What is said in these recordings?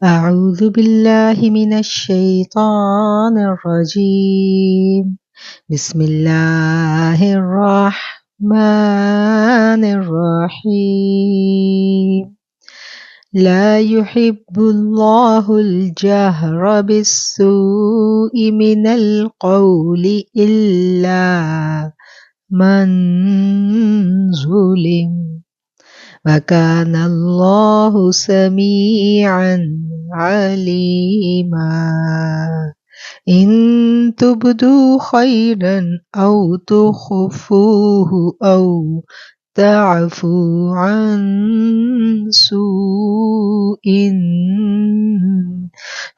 أعوذ بالله من الشيطان الرجيم بسم الله الرحمن الرحيم لا يحب الله الجهر بالسوء من القول إلا من ظلم وكان الله سميعا عليما إن تبدوا خيرا أو تخفوه أو تعفوا عن سوء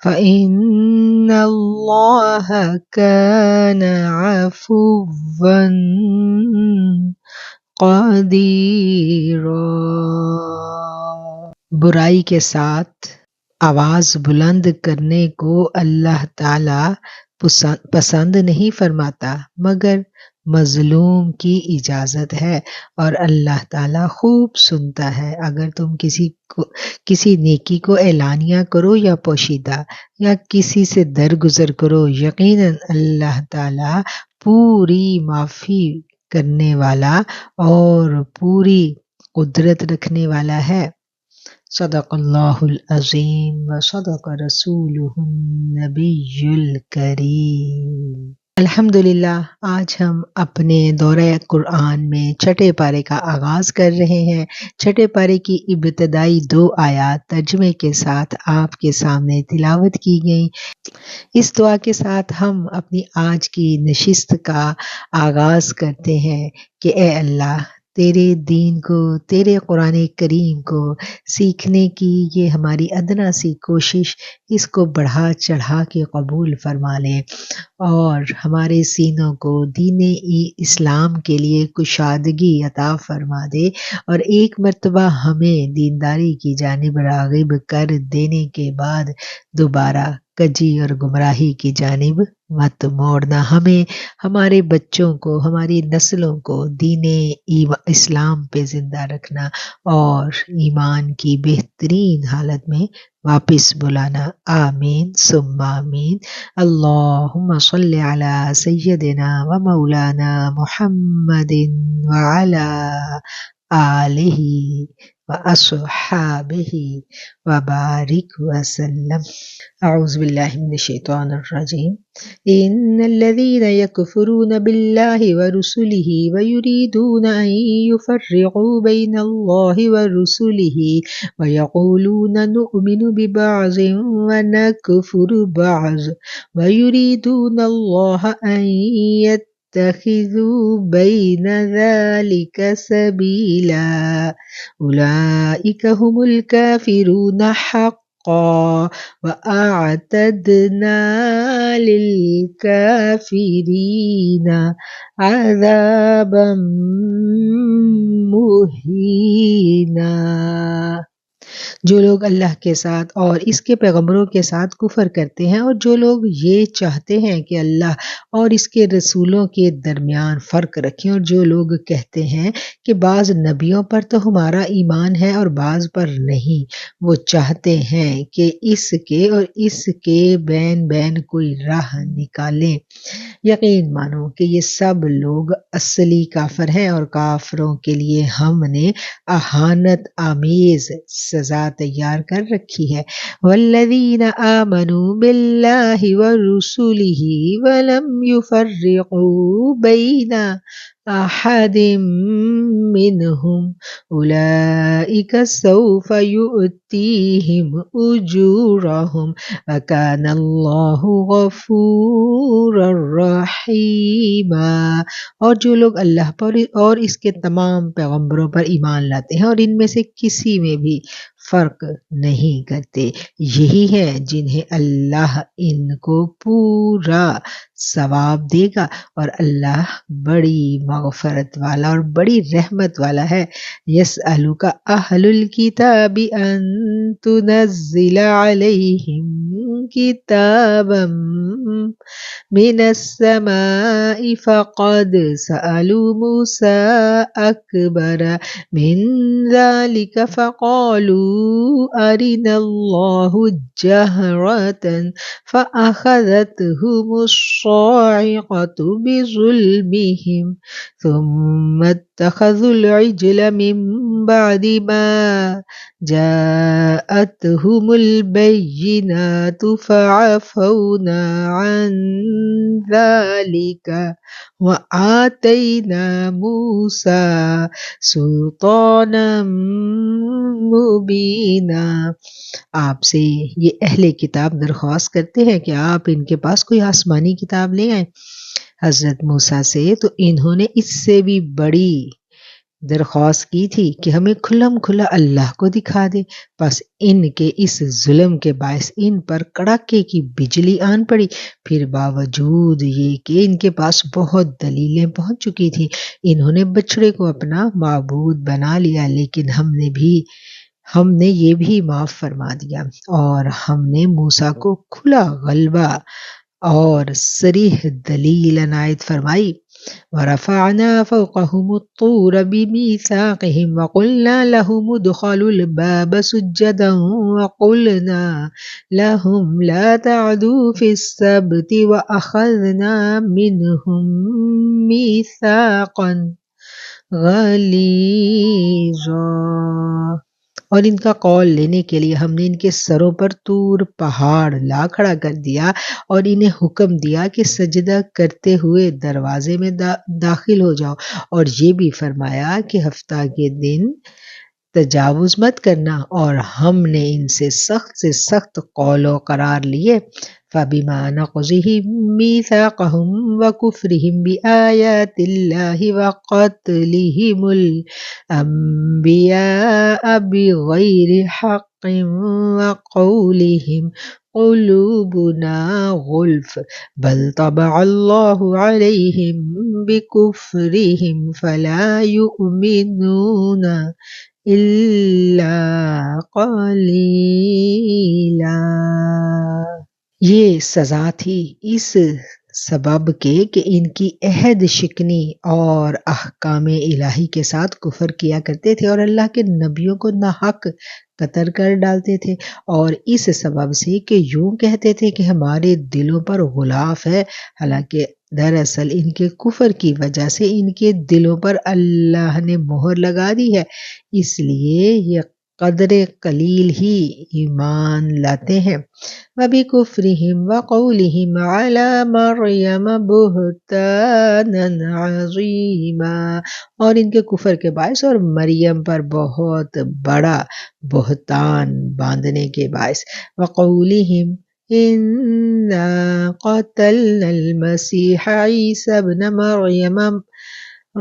فإن الله كان عفوا قدیرا۔ برائی کے ساتھ آواز بلند کرنے کو اللہ تعالی پسند نہیں فرماتا، مگر مظلوم کی اجازت ہے، اور اللہ تعالی خوب سنتا ہے۔ اگر تم کسی نیکی کو اعلانیہ کرو یا پوشیدہ یا کسی سے درگزر کرو، یقیناً اللہ تعالی پوری معافی کرنے والا اور پوری قدرت رکھنے والا ہے۔ صدق اللہ العظیم و صدق رسولہ النبی الکریم۔ الحمدللہ، آج ہم اپنے دورہ قرآن میں چھٹے پارے کا آغاز کر رہے ہیں۔ چھٹے پارے کی ابتدائی 2 آیات ترجمے کے ساتھ آپ کے سامنے تلاوت کی گئیں۔ اس دعا کے ساتھ ہم اپنی آج کی نشست کا آغاز کرتے ہیں کہ اے اللہ، تیرے دین کو، تیرے قرآن کریم کو سیکھنے کی یہ ہماری ادنا سی کوشش، اس کو بڑھا چڑھا کے قبول فرما لے اور ہمارے سینوں کو دین اسلام کے لیے کشادگی عطا فرما دے، اور ایک مرتبہ ہمیں دینداری کی جانب راغب کر دینے کے بعد دوبارہ کجی اور گمراہی کی جانب مت موڑنا۔ ہمیں، ہمارے بچوں کو، ہماری نسلوں کو دین اسلام پہ زندہ رکھنا اور ایمان کی بہترین حالت میں واپس بلانا۔ آمین ثم آمین۔ اللہم صلی علی سیدنا و مولانا محمد وعلی آلہ وَأَصْحَابِهِ وَبَارِكْ وَسَلَّمْ۔ اعوذ باللہ من الشیطان الرجیم۔ ان الذین یکفرون باللہ ورسلہ ویریدون ان یفرقوا بین اللہ ورسلہ ویقولون نؤمن ببعض ونکفر بعض ویریدون اللہ ان اتخذوا بین ذلک سبیلا اولئک هم الکافرون حقا وأعتدنا للکافرین عذابا مہینا۔ جو لوگ اللہ کے ساتھ اور اس کے پیغمبروں کے ساتھ کفر کرتے ہیں، اور جو لوگ یہ چاہتے ہیں کہ اللہ اور اس کے رسولوں کے درمیان فرق رکھیں، اور جو لوگ کہتے ہیں کہ بعض نبیوں پر تو ہمارا ایمان ہے اور بعض پر نہیں، وہ چاہتے ہیں کہ اس کے اور اس کے بین کوئی راہ نکالیں۔ یقین مانو کہ یہ سب لوگ اصلی کافر ہیں، اور کافروں کے لیے ہم نے اہانت آمیز سزا تیار کر رکھی ہے۔ والذین آمنوا باللہ ورسلہ ولم یفرقوا بین احد منہم اولئک سوف یؤتیہم اجورہم وکان اللہ غفورا رحیما۔ اور جو لوگ اللہ پر اور اس کے تمام پیغمبروں پر ایمان لاتے ہیں اور ان میں سے کسی میں بھی فرق نہیں کرتے، یہی ہیں جنہیں اللہ ان کو پورا ثواب دے گا، اور اللہ بڑی مغفرت والا اور بڑی رحمت والا ہے۔ یسألک اہل الکتاب ان تنزل علیہم كتابا من السماء فقد سألوا موسى أكبر من ذلك فقالوا أرنا الله جهرة فأخذتهم الصاعقة بظلمهم ثم اتخذوا العجل من بعد ما جاءتهم البينات فعفونا عن ذلك وآتينا موسى سلطانا مبینا۔ آپ سے یہ اہل کتاب درخواست کرتے ہیں کہ آپ ان کے پاس کوئی آسمانی کتاب لے آئیں۔ حضرت موسیٰ سے تو انہوں نے اس سے بھی بڑی درخواست کی تھی کہ ہمیں کھلم کھلا اللہ کو دکھا دے، بس ان کے اس ظلم کے باعث ان پر کڑاکے کی بجلی آن پڑی۔ پھر باوجود یہ کہ ان کے پاس بہت دلیلیں پہنچ چکی تھی، انہوں نے بچڑے کو اپنا معبود بنا لیا، لیکن ہم نے یہ بھی معاف فرما دیا اور ہم نے موسیٰ کو کھلا غلبہ اور صریح دلیل عنایت فرمائی۔ وَرَفَعْنَا فَوْقَهُمُ الطُّورَ بِمِيثَاقِهِمْ وَقُلْنَا لَهُمُ ادْخُلُوا الْبَابَ سُجَّدًا وَقُلْنَا لَهُمْ لَا تَعْدُوا فِي السَّبْتِ وَأَخَذْنَا مِنْهُمْ مِيثَاقًا غَلِيظًا۔ اور ان کا قول لینے کے لیے ہم نے ان کے سروں پر طور پہاڑ لا کھڑا کر دیا اور انہیں حکم دیا کہ سجدہ کرتے ہوئے دروازے میں داخل ہو جاؤ، اور یہ بھی فرمایا کہ ہفتہ کے دن تجاوز مت کرنا، اور ہم نے ان سے سخت قول و قرار لیے۔ فَبِمَا نَقْضِهِم مِّيثَاقَهُمْ وَكُفْرِهِم بِآيَاتِ اللَّهِ وَقَتْلِهِمُ الْأَنبِيَاءَ بِغَيْرِ حَقٍّ وَقَوْلِهِمْ قُلُوبُنَا غُلْفٌ بَلْ طَبَعَ اللَّهُ عَلَيْهِمْ بِكُفْرِهِمْ فَلَا يُؤْمِنُونَ إِلَّا قَلِيلًا۔ یہ سزا تھی اس سبب کے کہ ان کی عہد شکنی اور احکام الہی کے ساتھ کفر کیا کرتے تھے اور اللہ کے نبیوں کو ناحق قتل کر ڈالتے تھے، اور اس سبب سے کہ یوں کہتے تھے کہ ہمارے دلوں پر غلاف ہے، حالانکہ دراصل ان کے کفر کی وجہ سے ان کے دلوں پر اللہ نے مہر لگا دی ہے، اس لیے یہ قدر قلیل ہی ایمان لاتے ہیں۔ وَبِكُفْرِهِمْ وَقَوْلِهِمْ عَلَى مَرْيَمَ بُهْتَانًا عَظِيمًا، اور ان کے کفر کے باعث اور مریم پر بہت بڑا بہتان باندھنے کے باعث۔ وَقَوْلِهِمْ إِنَّا قَتَلْنَا الْمَسِيحَ عِيسَى ابْنَ مَرْيَمَ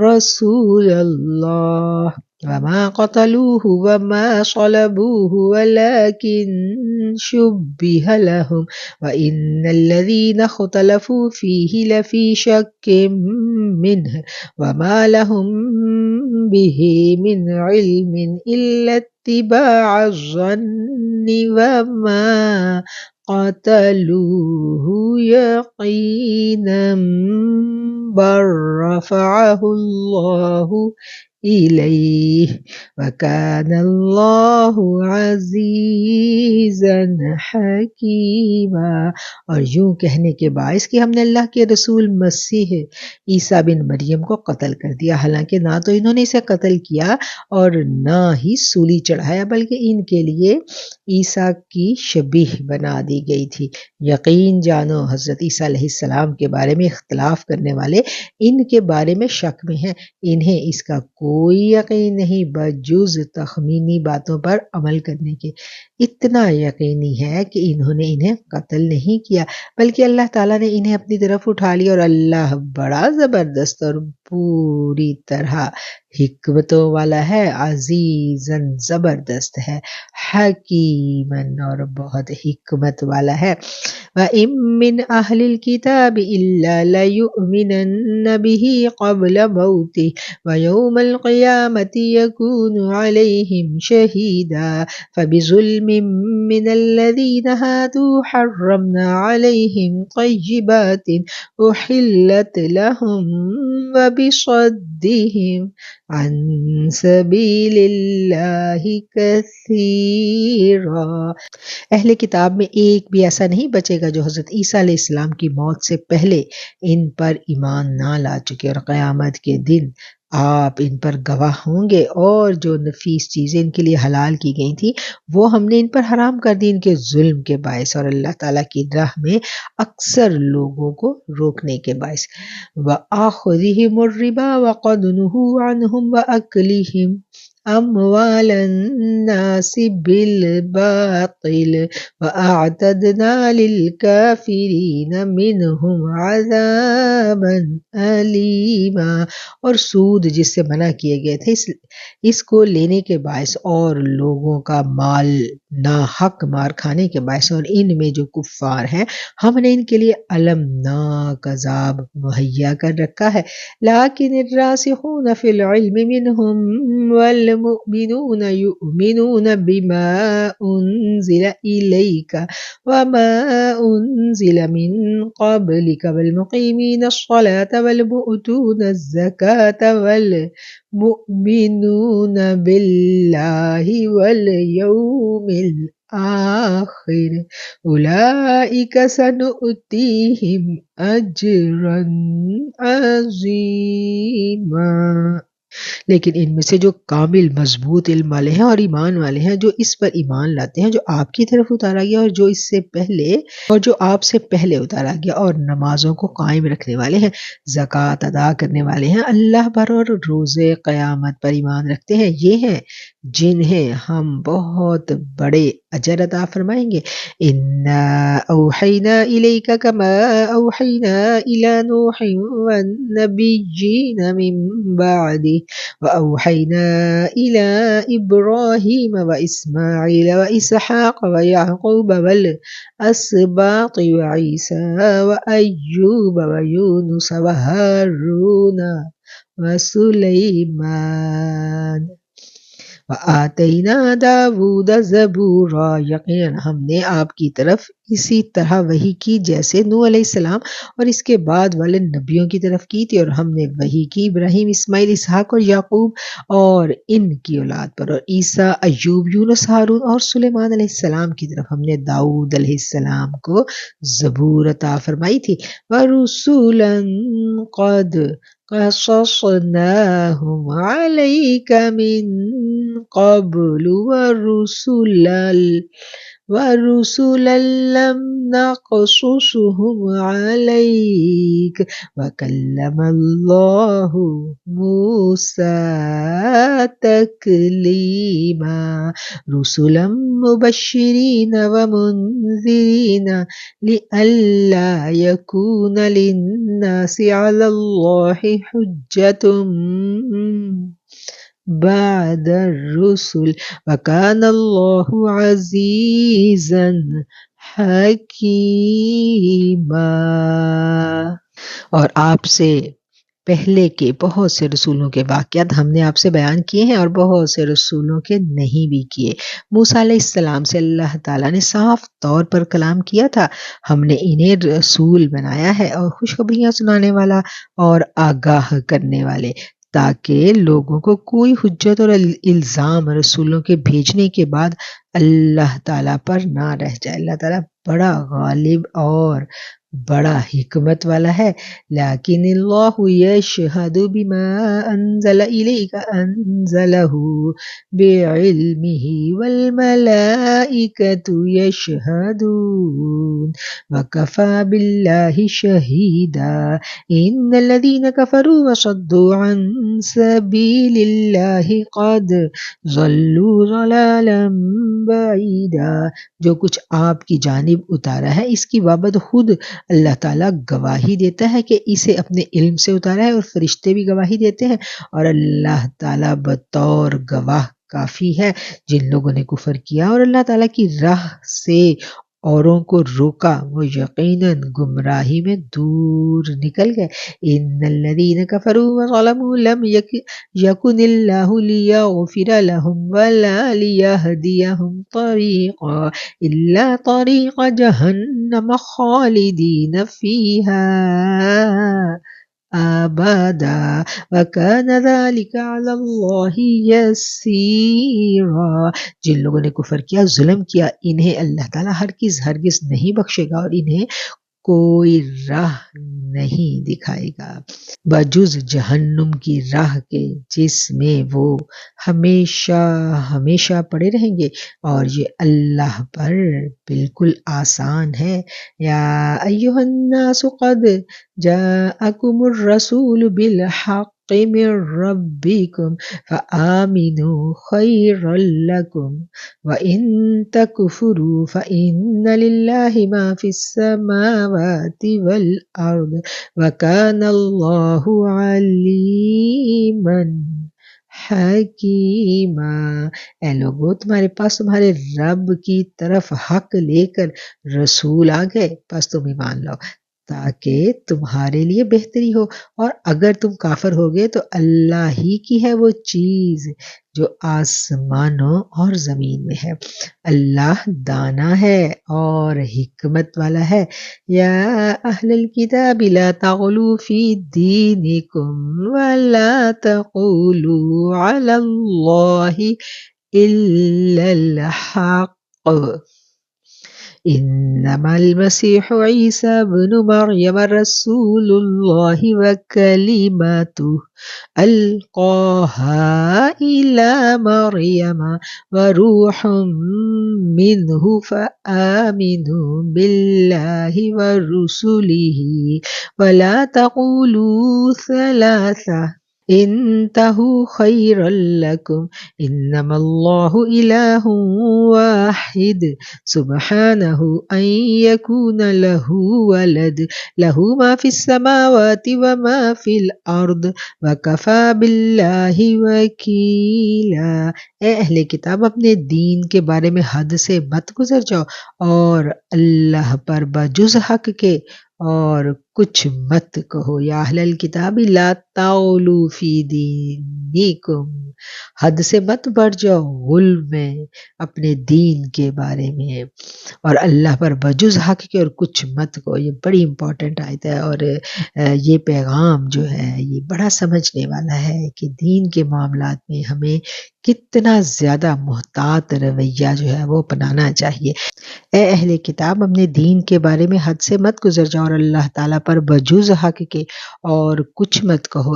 رَسُولَ اللَّهِ وَمَا قَتَلُوهُ وَمَا صَلَبُوهُ وَلَكِنْ شُبِّهَ لَهُمْ وَإِنَّ الَّذِينَ اخْتَلَفُوا فِيهِ لَفِي شَكٍّ مِّنْهُ وَمَا لَهُم بِهِ مِنْ عِلْمٍ إِلَّا اتِّبَاعَ الظَّنِّ وَمَا قَتَلُوهُ يَقِينًا بَل رَّفَعَهُ اللَّهُ إِلَيْهِ وَكَانَ اللَّهُ عَزِيزًا حَكِيمًا۔ اور یوں کہنے کے باعث کہ ہم نے اللہ کے رسول مسیح عیسیٰ بن مریم کو قتل کر دیا، حالانکہ نہ تو انہوں نے اسے قتل کیا اور نہ ہی سولی چڑھایا، بلکہ ان کے لیے عیسیٰ کی شبیہ بنا دی گئی تھی۔ یقین جانو حضرت عیسیٰ علیہ السلام کے بارے میں اختلاف کرنے والے ان کے بارے میں شک میں ہیں، انہیں اس کا کوئی یقین نہیں بجز تخمینی باتوں پر عمل کرنے کے۔ اتنا یقینی ہے کہ انہوں نے انہیں قتل نہیں کیا، بلکہ اللہ تعالیٰ نے انہیں اپنی طرف اٹھا لیا، اور اللہ بڑا زبردست اور پوری طرح حکمتوں والا ہے، عزیزاً زبردست ہے، حکیماً اور بہت حکمت والا ہے۔ وَإِن مِّنْ أَهْلِ الْكِتَابِ إِلَّا لَيُؤْمِنَنَّ بِهِ قَبْلَ مَوْتِهِ وَيَوْمَ الْقِيَامَةِ يَكُونُ عَلَيْهِمْ شَهِيدًا فَبِظُلْمٍ علم من الذين هادوا حرمنا عليهم طيبات أحلت لهم وبصدهم عن سبيل الله كثيرا۔ اہل کتاب میں ایک بھی ایسا نہیں بچے گا جو حضرت عیسیٰ علیہ السلام کی موت سے پہلے ان پر ایمان نہ لا چکے، اور قیامت کے دن آپ ان پر گواہ ہوں گے، اور جو نفیس چیزیں ان کے لیے حلال کی گئی تھی وہ ہم نے ان پر حرام کر دی ان کے ظلم کے باعث، اور اللہ تعالیٰ کی راہ میں اکثر لوگوں کو روکنے کے باعث۔ وَآخُذِهِمُ الرِّبَا وَقَدْ نُهُوا عَنْهُ وَأَكْلِهِمْ أموال الناس بالباطل وأعتدنا للكافرين منهم عذابا أليما۔ اور سود جس سے منع کیے گئے تھے اس کو لینے کے باعث اور لوگوں کا مال ناحق مار کھانے کے باعث، اور ان میں جو کفار ہیں ہم نے ان کے لیے المناک عذاب مہیا کر رکھا ہے۔ لیکن الراسخون فی العلم منهم والمؤمنون يؤمنون بما انزل الیک وما انزل من قبلك والمقیمین الصلاة والمؤتون الزکاة والمؤمنون باللہ والیوم الآخر اولئک سنؤتیہم اجرا عظیما۔ لیکن ان میں سے جو کامل مضبوط علم والے ہیں اور ایمان والے ہیں، جو اس پر ایمان لاتے ہیں جو آپ کی طرف اتارا گیا اور جو آپ سے پہلے اتارا گیا، اور نمازوں کو قائم رکھنے والے ہیں، زکوٰۃ ادا کرنے والے ہیں، اللہ پر اور روز قیامت پر ایمان رکھتے ہیں، یہ ہیں جنہیں ہم بہت بڑے اجر عطا فرمائیں گے۔ انا اوحینا الیک کما اوحینا الی نوح والنبیین من بعدہ وأوحينا إلى إبراهيم وإسماعيل وإسحاق ويعقوب والأسباط وعيسى وأيوب ويونس وهارون وسليمان وآتینا داود زبورا۔ یقیناً ہم نے آپ کی طرف اسی طرح وحی کی جیسے نوح علیہ السلام اور اس کے بعد والے نبیوں کی طرف کی تھی، اور ہم نے وحی کی ابراہیم، اسماعیل، اسحاق اور یعقوب اور ان کی اولاد پر، اور عیسیٰ، ایوب، یونس، ہارون اور سلیمان علیہ السلام کی طرف ہم نے داؤد علیہ السلام کو زبور عطا فرمائی تھی۔ وَرُسُلًا قَدْ قَصَصْنَاهُمْ عَلَيْكَ مِن قَبْلُ وَرُسُلًا لَّمْ نَقْصُصْهُمْ عَلَيْكَ وَكَلَّمَ اللَّهُ مُوسَىٰ تَكْلِيمًا رُسُلًا مُبَشِّرِينَ وَمُنذِرِينَ لِئَلَّا يَكُونَ لِلنَّاسِ عَلَى اللَّهِ حُجَّةٌ بعد الرسل وكان اللہ عزیزا حکیما۔ اور آپ سے پہلے کے بہت سے رسولوں کے واقعات ہم نے آپ سے بیان کیے ہیں اور بہت سے رسولوں کے نہیں بھی کیے۔ موسیٰ علیہ السلام سے اللہ تعالیٰ نے صاف طور پر کلام کیا تھا، ہم نے انہیں رسول بنایا ہے اور خوشخبریاں سنانے والا اور آگاہ کرنے والے، تاکہ لوگوں کو کوئی حجت اور الزام رسولوں کے بھیجنے کے بعد اللہ تعالیٰ پر نہ رہ جائے۔ اللہ تعالیٰ بڑا غالب اور بڑا حکمت والا ہے۔ لیکن اللہ یشہد بما انزل الیک انزلہ بعلمہ والملائکۃ یشہدون وکفی باللہ شہیدا ان الذین کفروا وصدوا عن سبیل اللہ قد ضلوا ضلالا بعیدا۔ جو کچھ آپ کی جانب اتارا ہے اس کی بابت خود اللہ تعالیٰ گواہی دیتا ہے کہ اسے اپنے علم سے اتارا ہے، اور فرشتے بھی گواہی دیتے ہیں، اور اللہ تعالیٰ بطور گواہ کافی ہے جن لوگوں نے کفر کیا اور اللہ تعالیٰ کی راہ سے اوروں کو روکا وہ یقیناً گمراہی میں دور نکل گئے۔ ان الذین کفروا وظلموا لم یکن اللہ لیغفر لهم ولا لیہدیہم طریقا الا طریق جہنم خالدین فیہا ابدا وکان ذلک علی اللہ یسیرا۔ جن لوگوں نے کفر کیا، ظلم کیا، انہیں اللہ تعالیٰ ہرگز نہیں بخشے گا اور انہیں کوئی راہ نہیں دکھائے گا بجز جہنم کی راہ کے، جس میں وہ ہمیشہ ہمیشہ پڑے رہیں گے، اور یہ اللہ پر بالکل آسان ہے۔ یا ایھا الناس قد جاءکم الرسول بالحق من ربکم فآمنوا خیرا لکم وَإِن تَكْفُرُوا فَإِنَّ لِلَّهِ مَا فِي السَّمَاوَاتِ وَالْأَرْضِ وَكَانَ اللَّهُ عَلِيمًا حَكِيمًا۔ اے لوگو، تمہارے پاس تمہارے رب کی طرف حق لے کر رسول آ گئے، پس تم ایمان لاؤ تاکہ تمہارے لیے بہتری ہو، اور اگر تم کافر ہوگے تو اللہ ہی کی ہے وہ چیز جو آسمانوں اور زمین میں ہے۔ اللہ دانا ہے اور حکمت والا ہے۔ یا اہل الکتاب لا تغلوا فی دینکم ولا تقولوا علی اللہ الا الحق انما المسیح عیسی ابن مریم رسول اللہ وکلمتہ القاها إلى مريم وروح منه فآمنوا بالله ورسله ولا تقولوا ثلاثة انتهوا خيرا لكم انما الله إله واحد سبحانه أن يكون له ولد له ما في السماوات وما في الأرض وَكَفَى بِاللَّهِ وَكِيلًا۔ اے اہل کتاب، اپنے دین کے بارے میں حد سے مت گزر جاؤ اور اللہ پر بجز حق کے اور کچھ مت کہو۔ یا اہل الکتاب لا تغلوا فی دینکم، حد سے مت بڑھ جاؤ غلو میں اپنے دین کے بارے میں، اور اللہ پر بجز حق کے اور کچھ مت کو۔ یہ بڑی امپورٹنٹ آیت ہے، اور یہ پیغام جو ہے یہ بڑا سمجھنے والا ہے کہ دین کے معاملات میں ہمیں کتنا زیادہ محتاط رویہ جو ہے وہ اپنانا چاہیے۔ اے اہل کتاب، اپنے دین کے بارے میں حد سے مت گزر جاؤ اور اللہ تعالیٰ پر بجز حق کے اور کچھ مت کہو۔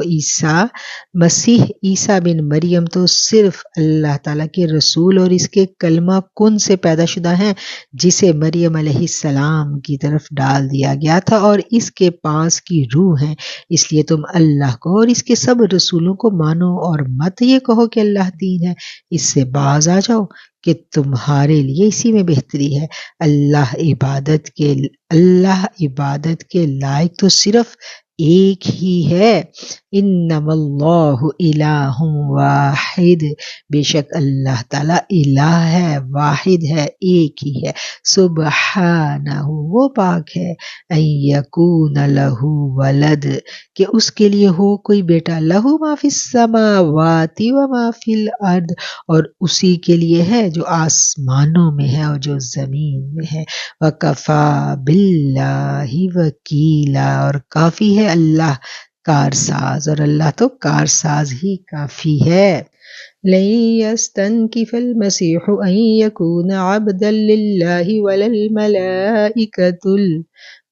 مسیح عیسیٰ بن مریم تو صرف اللہ تعالیٰ کے رسول اور اس کے کلمہ کن سے پیدا شدہ ہیں، جسے مریم علیہ السلام کی طرف ڈال دیا گیا تھا، اور اس کے پاس کی روح ہیں۔ اس لیے تم اللہ کو اور اس کے سب رسولوں کو مانو اور مت یہ کہو کہ اللہ دین ہے۔ اس سے باز آ جاؤ کہ تمہارے لیے اسی میں بہتری ہے۔ اللہ عبادت کے لائق تو صرف ایک ہی ہے۔ انما اللہ الہ واحد، بے شک اللہ تعالیٰ الہ ہے، واحد ہے، ایک ہی ہے۔ سبحانہ، وہ پاک ہے، ان یکون لہ ولد، کہ اس کے لیے ہو کوئی بیٹا، لہ ما فی السماوات و ما فی الارض، اور اسی کے لیے ہے جو آسمانوں میں ہے اور جو زمین میں ہے۔ وَكَفَى بِاللَّهِ وَكِيلًا، اور کافی ہے اللہ کارساز، اور اللہ تو کارساز ہی کافی ہے۔ لن يستنكف المسيح أن يكون عبدا لله ولا الملائكة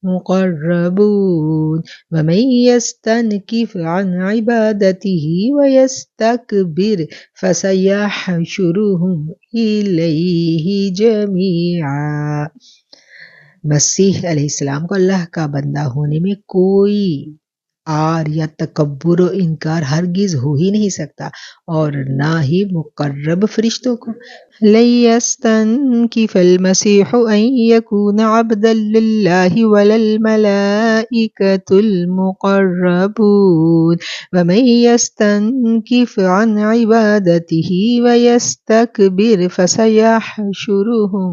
المقربون ومن يستنكف عن عبادته ويستكبر فسيحشرهم إليه جميعا۔ مسیح علیہ السلام کو اللہ کا بندہ ہونے میں کوئی آر یا تکبر و انکار ہرگز ہو ہی نہیں سکتا، اور نہ ہی مقرب فرشتوں کو۔ لن يستنكف المسيح أن يكون عبدا لله ولا الملائكة المقربون ومن يستنكف عن عبادته ويستكبر فسيحشرهم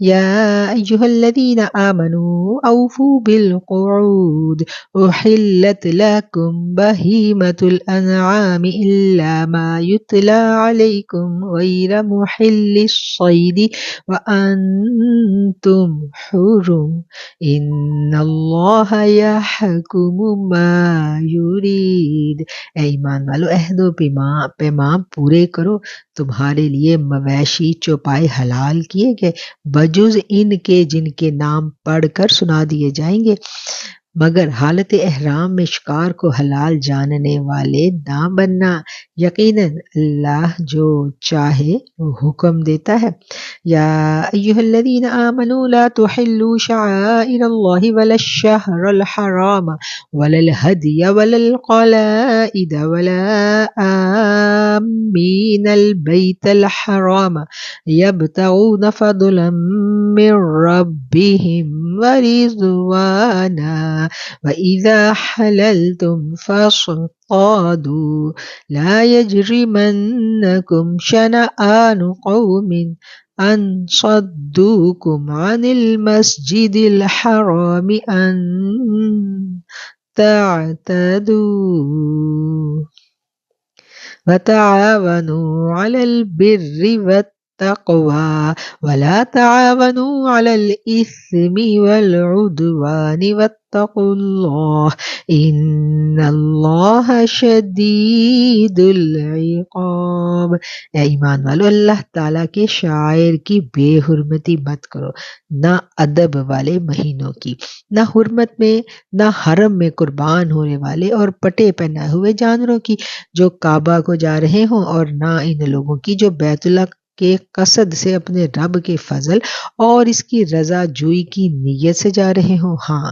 يا أيها الذين آمنوا أوفوا بالقعود أحلت لكم بهيمة الأنعام إلا ما يتلى عليكم غير محل الصيد وأنتم حرم إن الله يحكم ما يريد۔ اے ایمان والو، عہد و پیمان پورے کرو، تمہارے لیے مویشی چوپائے حلال کیے گئے بجز ان کے جن کے نام پڑھ کر سنا دیے جائیں گے، مگر حالت احرام میں شکار کو حلال جاننے والے نہ بننا۔ یقیناً اللہ جو چاہے وہ حکم دیتا ہے۔ یا ایہا الذین آمنوا لا تحلوا شعائر اللہ ولا الشہر الحرام ولا الہدی ولا القلائد ولا آمین البیت الحرام یبتغون فضلا من ربهم ورضوانا وَإِذَا حَلَلْتُمْ فَاصْطَادُوا لَا يَجْرِمَنَّكُمْ شَنَآنُ قَوْمٍ أَنْ صَدُّوكُمْ عَنِ الْمَسْجِدِ الْحَرَامِ أَنْ تَعْتَدُوا وَتَعَاوَنُوا عَلَى الْبِرِّ والتقوى ولا تعاونوا على الإثم والعدوان واتقوا الله إن الله شدید العقاب۔ اے ایمان والو، اللہ تعالیٰ کے شاعر کی بے حرمتی مت کرو، نہ ادب والے مہینوں کی، نہ حرمت میں، نہ حرم میں قربان ہونے والے اور پٹے پہنائے ہوئے جانوروں کی جو کعبہ کو جا رہے ہوں، اور نہ ان لوگوں کی جو بیت اللہ کے قصد سے اپنے رب کے فضل اور اس کی رضا جوئی کی نیت سے جا رہے ہوں۔ ہاں،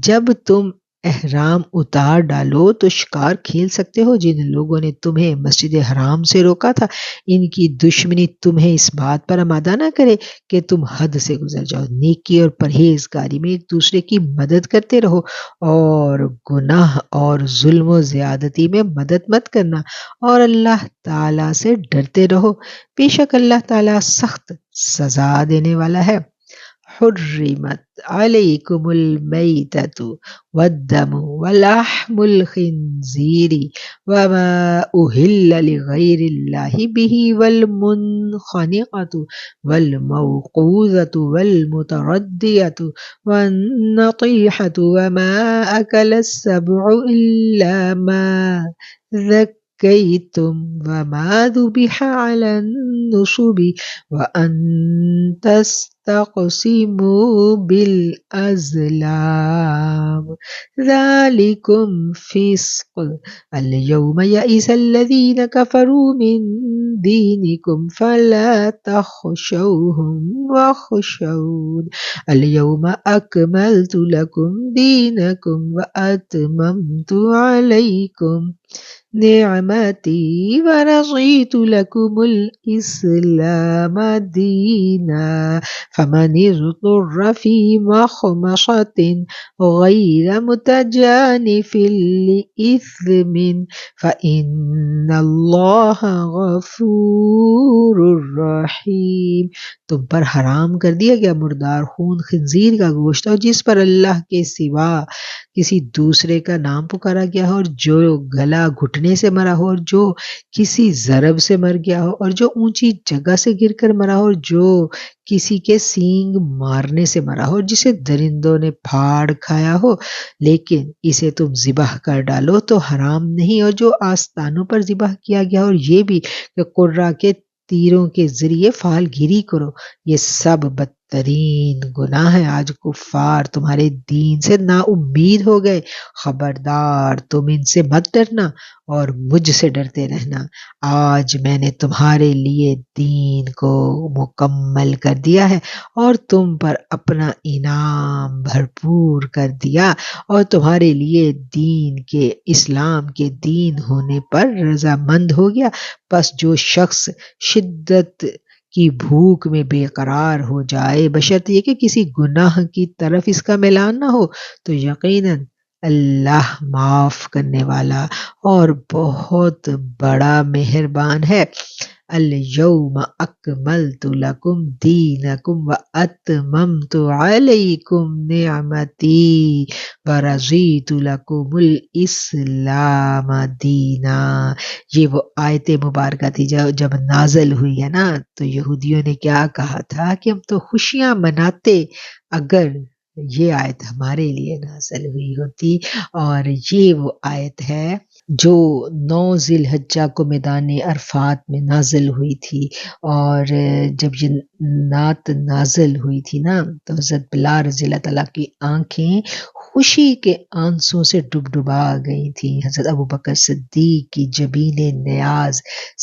جب تم احرام اتار ڈالو تو شکار کھیل سکتے ہو۔ جن لوگوں نے تمہیں مسجد حرام سے روکا تھا، ان کی دشمنی تمہیں اس بات پر آمادہ نہ کرے کہ تم حد سے گزر جاؤ۔ نیکی اور پرہیزگاری میں ایک دوسرے کی مدد کرتے رہو، اور گناہ اور ظلم و زیادتی میں مدد مت کرنا، اور اللہ تعالیٰ سے ڈرتے رہو، بے شک اللہ تعالیٰ سخت سزا دینے والا ہے۔ حرمت علیکم المیتۃ والدم ولحم الخنزیر وما اہل لغیر اللہ بہ والمنخنقۃ والموقوذۃ والمتردیۃ والنطیحۃ وما اکل السبع الا ما ذکیتم وما ذبح علی النصب وان تستقسموا بالازلام ذلکم فسق اليوم یئس الذین کفروا من دینکم فلا تخشوهم واخشون اليوم اکملت لکم دینکم واتممت علیکم نعمتی ورضیت لکم الاسلام دینا فمن اضطر فی مخمصۃ غیر متجانف لإثم فإن اللہ غفور رحیم۔ تم پر حرام کر دیا گیا مردار خون خنزیر کا گوشت، اور جس پر اللہ کے سوا کسی دوسرے کا نام پکارا گیا ہو، اور جو گلا گھٹنے سے مرا ہو، اور جو کسی ضرب سے مر گیا ہو، اور جو اونچی جگہ سے گر کر مرا ہو، اور جو کسی کے سینگ مارنے سے مرا ہو، اور جسے درندوں نے پھاڑ کھایا ہو، لیکن اسے تم ذبح کر ڈالو تو حرام نہیں۔ اور جو آستانوں پر ذبح کیا گیا، اور یہ بھی کہ قرہ کے تیروں کے ذریعے فال گیری کرو، یہ سب بدترین گناہ ہے۔ آج کفار تمہارے دین سے نا امید ہو گئے، خبردار تم ان سے مت ڈرنا اور مجھ سے ڈرتے رہنا۔ آج میں نے تمہارے لیے دین کو مکمل کر دیا ہے اور تم پر اپنا انعام بھرپور کر دیا، اور تمہارے لیے دین کے اسلام کے دین ہونے پر رضامند ہو گیا۔ پس جو شخص شدت کی بھوک میں بے قرار ہو جائے، بشرط یہ کہ کسی گناہ کی طرف اس کا میلان نہ ہو، تو یقیناً اللہ معاف کرنے والا اور بہت بڑا مہربان ہے۔ الیوم اکملت لکم دینکم واتممت علیکم نعمتی ورضیت لکم الاسلام دینا۔ یہ وہ آیت مبارکہ تھی جب نازل ہوئی ہے نا، تو یہودیوں نے کیا کہا تھا کہ ہم تو خوشیاں مناتے اگر یہ آیت ہمارے لیے نازل ہوئی ہوتی۔ اور یہ وہ آیت ہے جو 9 ذی الحجہ کو میدان عرفات میں نازل ہوئی تھی، اور جب یہ نعت نازل ہوئی تھی نا تو حضرت بلال رضی اللہ تعالیٰ کی آنکھیں خوشی کے آنسوں سے ڈبڈبا گئی تھیں۔ حضرت ابوبکر صدیق کی جبین نیاز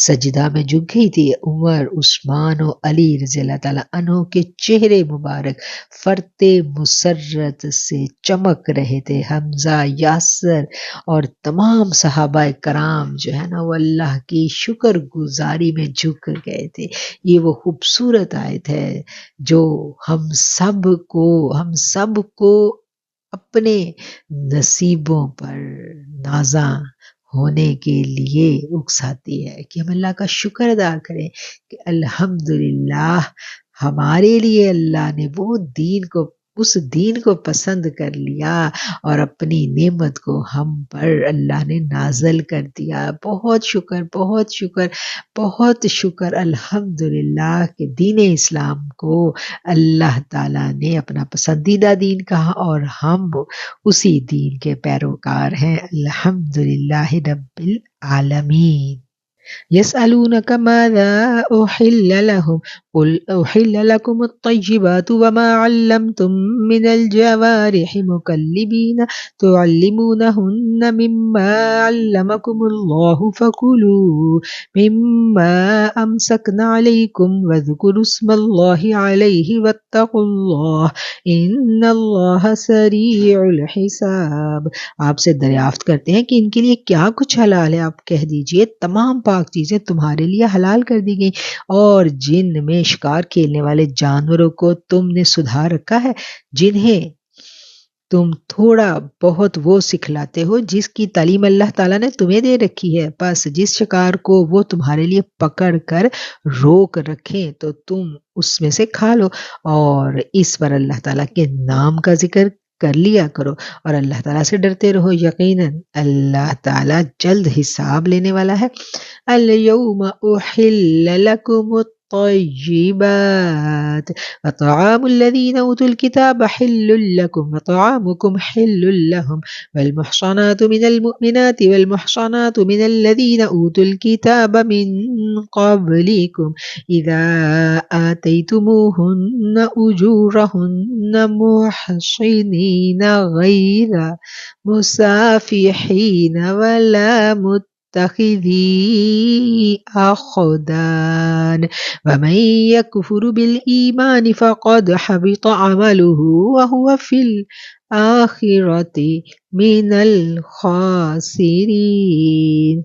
سجدہ میں جھک گئی تھی۔ عمر، عثمان و علی رضی اللہ تعالیٰ عنہ کے چہرے مبارک فرط مسرت سے چمک رہے تھے۔ حمزہ، یاسر اور تمام صحابہ کرام جو ہے نا وہ اللہ کی شکر گزاری میں جھک گئے تھے۔ یہ وہ خوبصورت آیت ہے جو ہم سب کو اپنے نصیبوں پر نازاں ہونے کے لیے اکساتی ہے کہ ہم اللہ کا شکر ادا کریں کہ الحمدللہ ہمارے لیے اللہ نے اس دین کو پسند کر لیا اور اپنی نعمت کو ہم پر اللہ نے نازل کر دیا۔ بہت شکر، بہت شکر، بہت شکر الحمدللہ کہ دین اسلام کو اللہ تعالیٰ نے اپنا پسندیدہ دین کہا اور ہم اسی دین کے پیروکار ہیں۔ الحمدللہ رب العالمین۔ يسألونك ماذا أحل لهم قل أحل لكم الطيبات وما علمتم من الجوارح مكلبين تعلمونهن مما علمكم الله فكلوا مما أمسكن عليكم واذكروا اسم الله عليه واتقوا الله إن الله سريع الحساب۔ آپ سے دریافت کرتے ہیں کہ ان کے لیے کیا کچھ حلال ہے، آپ کہہ دیجئے تمام پاک چیزیں تمہارے لیے حلال کر دی گئی، اور جن میں شکار کھیلنے والے جانوروں کو تم نے سدھار رکھا ہے، جنہیں تم تھوڑا بہت وہ سکھلاتے ہو جس کی تعلیم اللہ تعالیٰ نے تمہیں دے رکھی ہے۔ بس جس شکار کو وہ تمہارے لیے پکڑ کر روک رکھیں تو تم اس میں سے کھا لو، اور اس پر اللہ تعالیٰ کے نام کا ذکر کر لیا کرو اور اللہ تعالیٰ سے ڈرتے رہو، یقیناً اللہ تعالیٰ جلد حساب لینے والا ہے۔ اليوم احل لکم الطیبات وطعام الذین اوتوا الكتاب حل لکم وطعامکم حل لهم والمحصنات من المؤمنات والمحصنات من الذین اوتوا الكتاب من قبلکم اذا آتیتموهن اجورهن محصنین غیر مسافحین ولا متخذی أخدان ومن يكفر بالإيمان فقد حبط عمله وهو في الآخرة من الخاسرين۔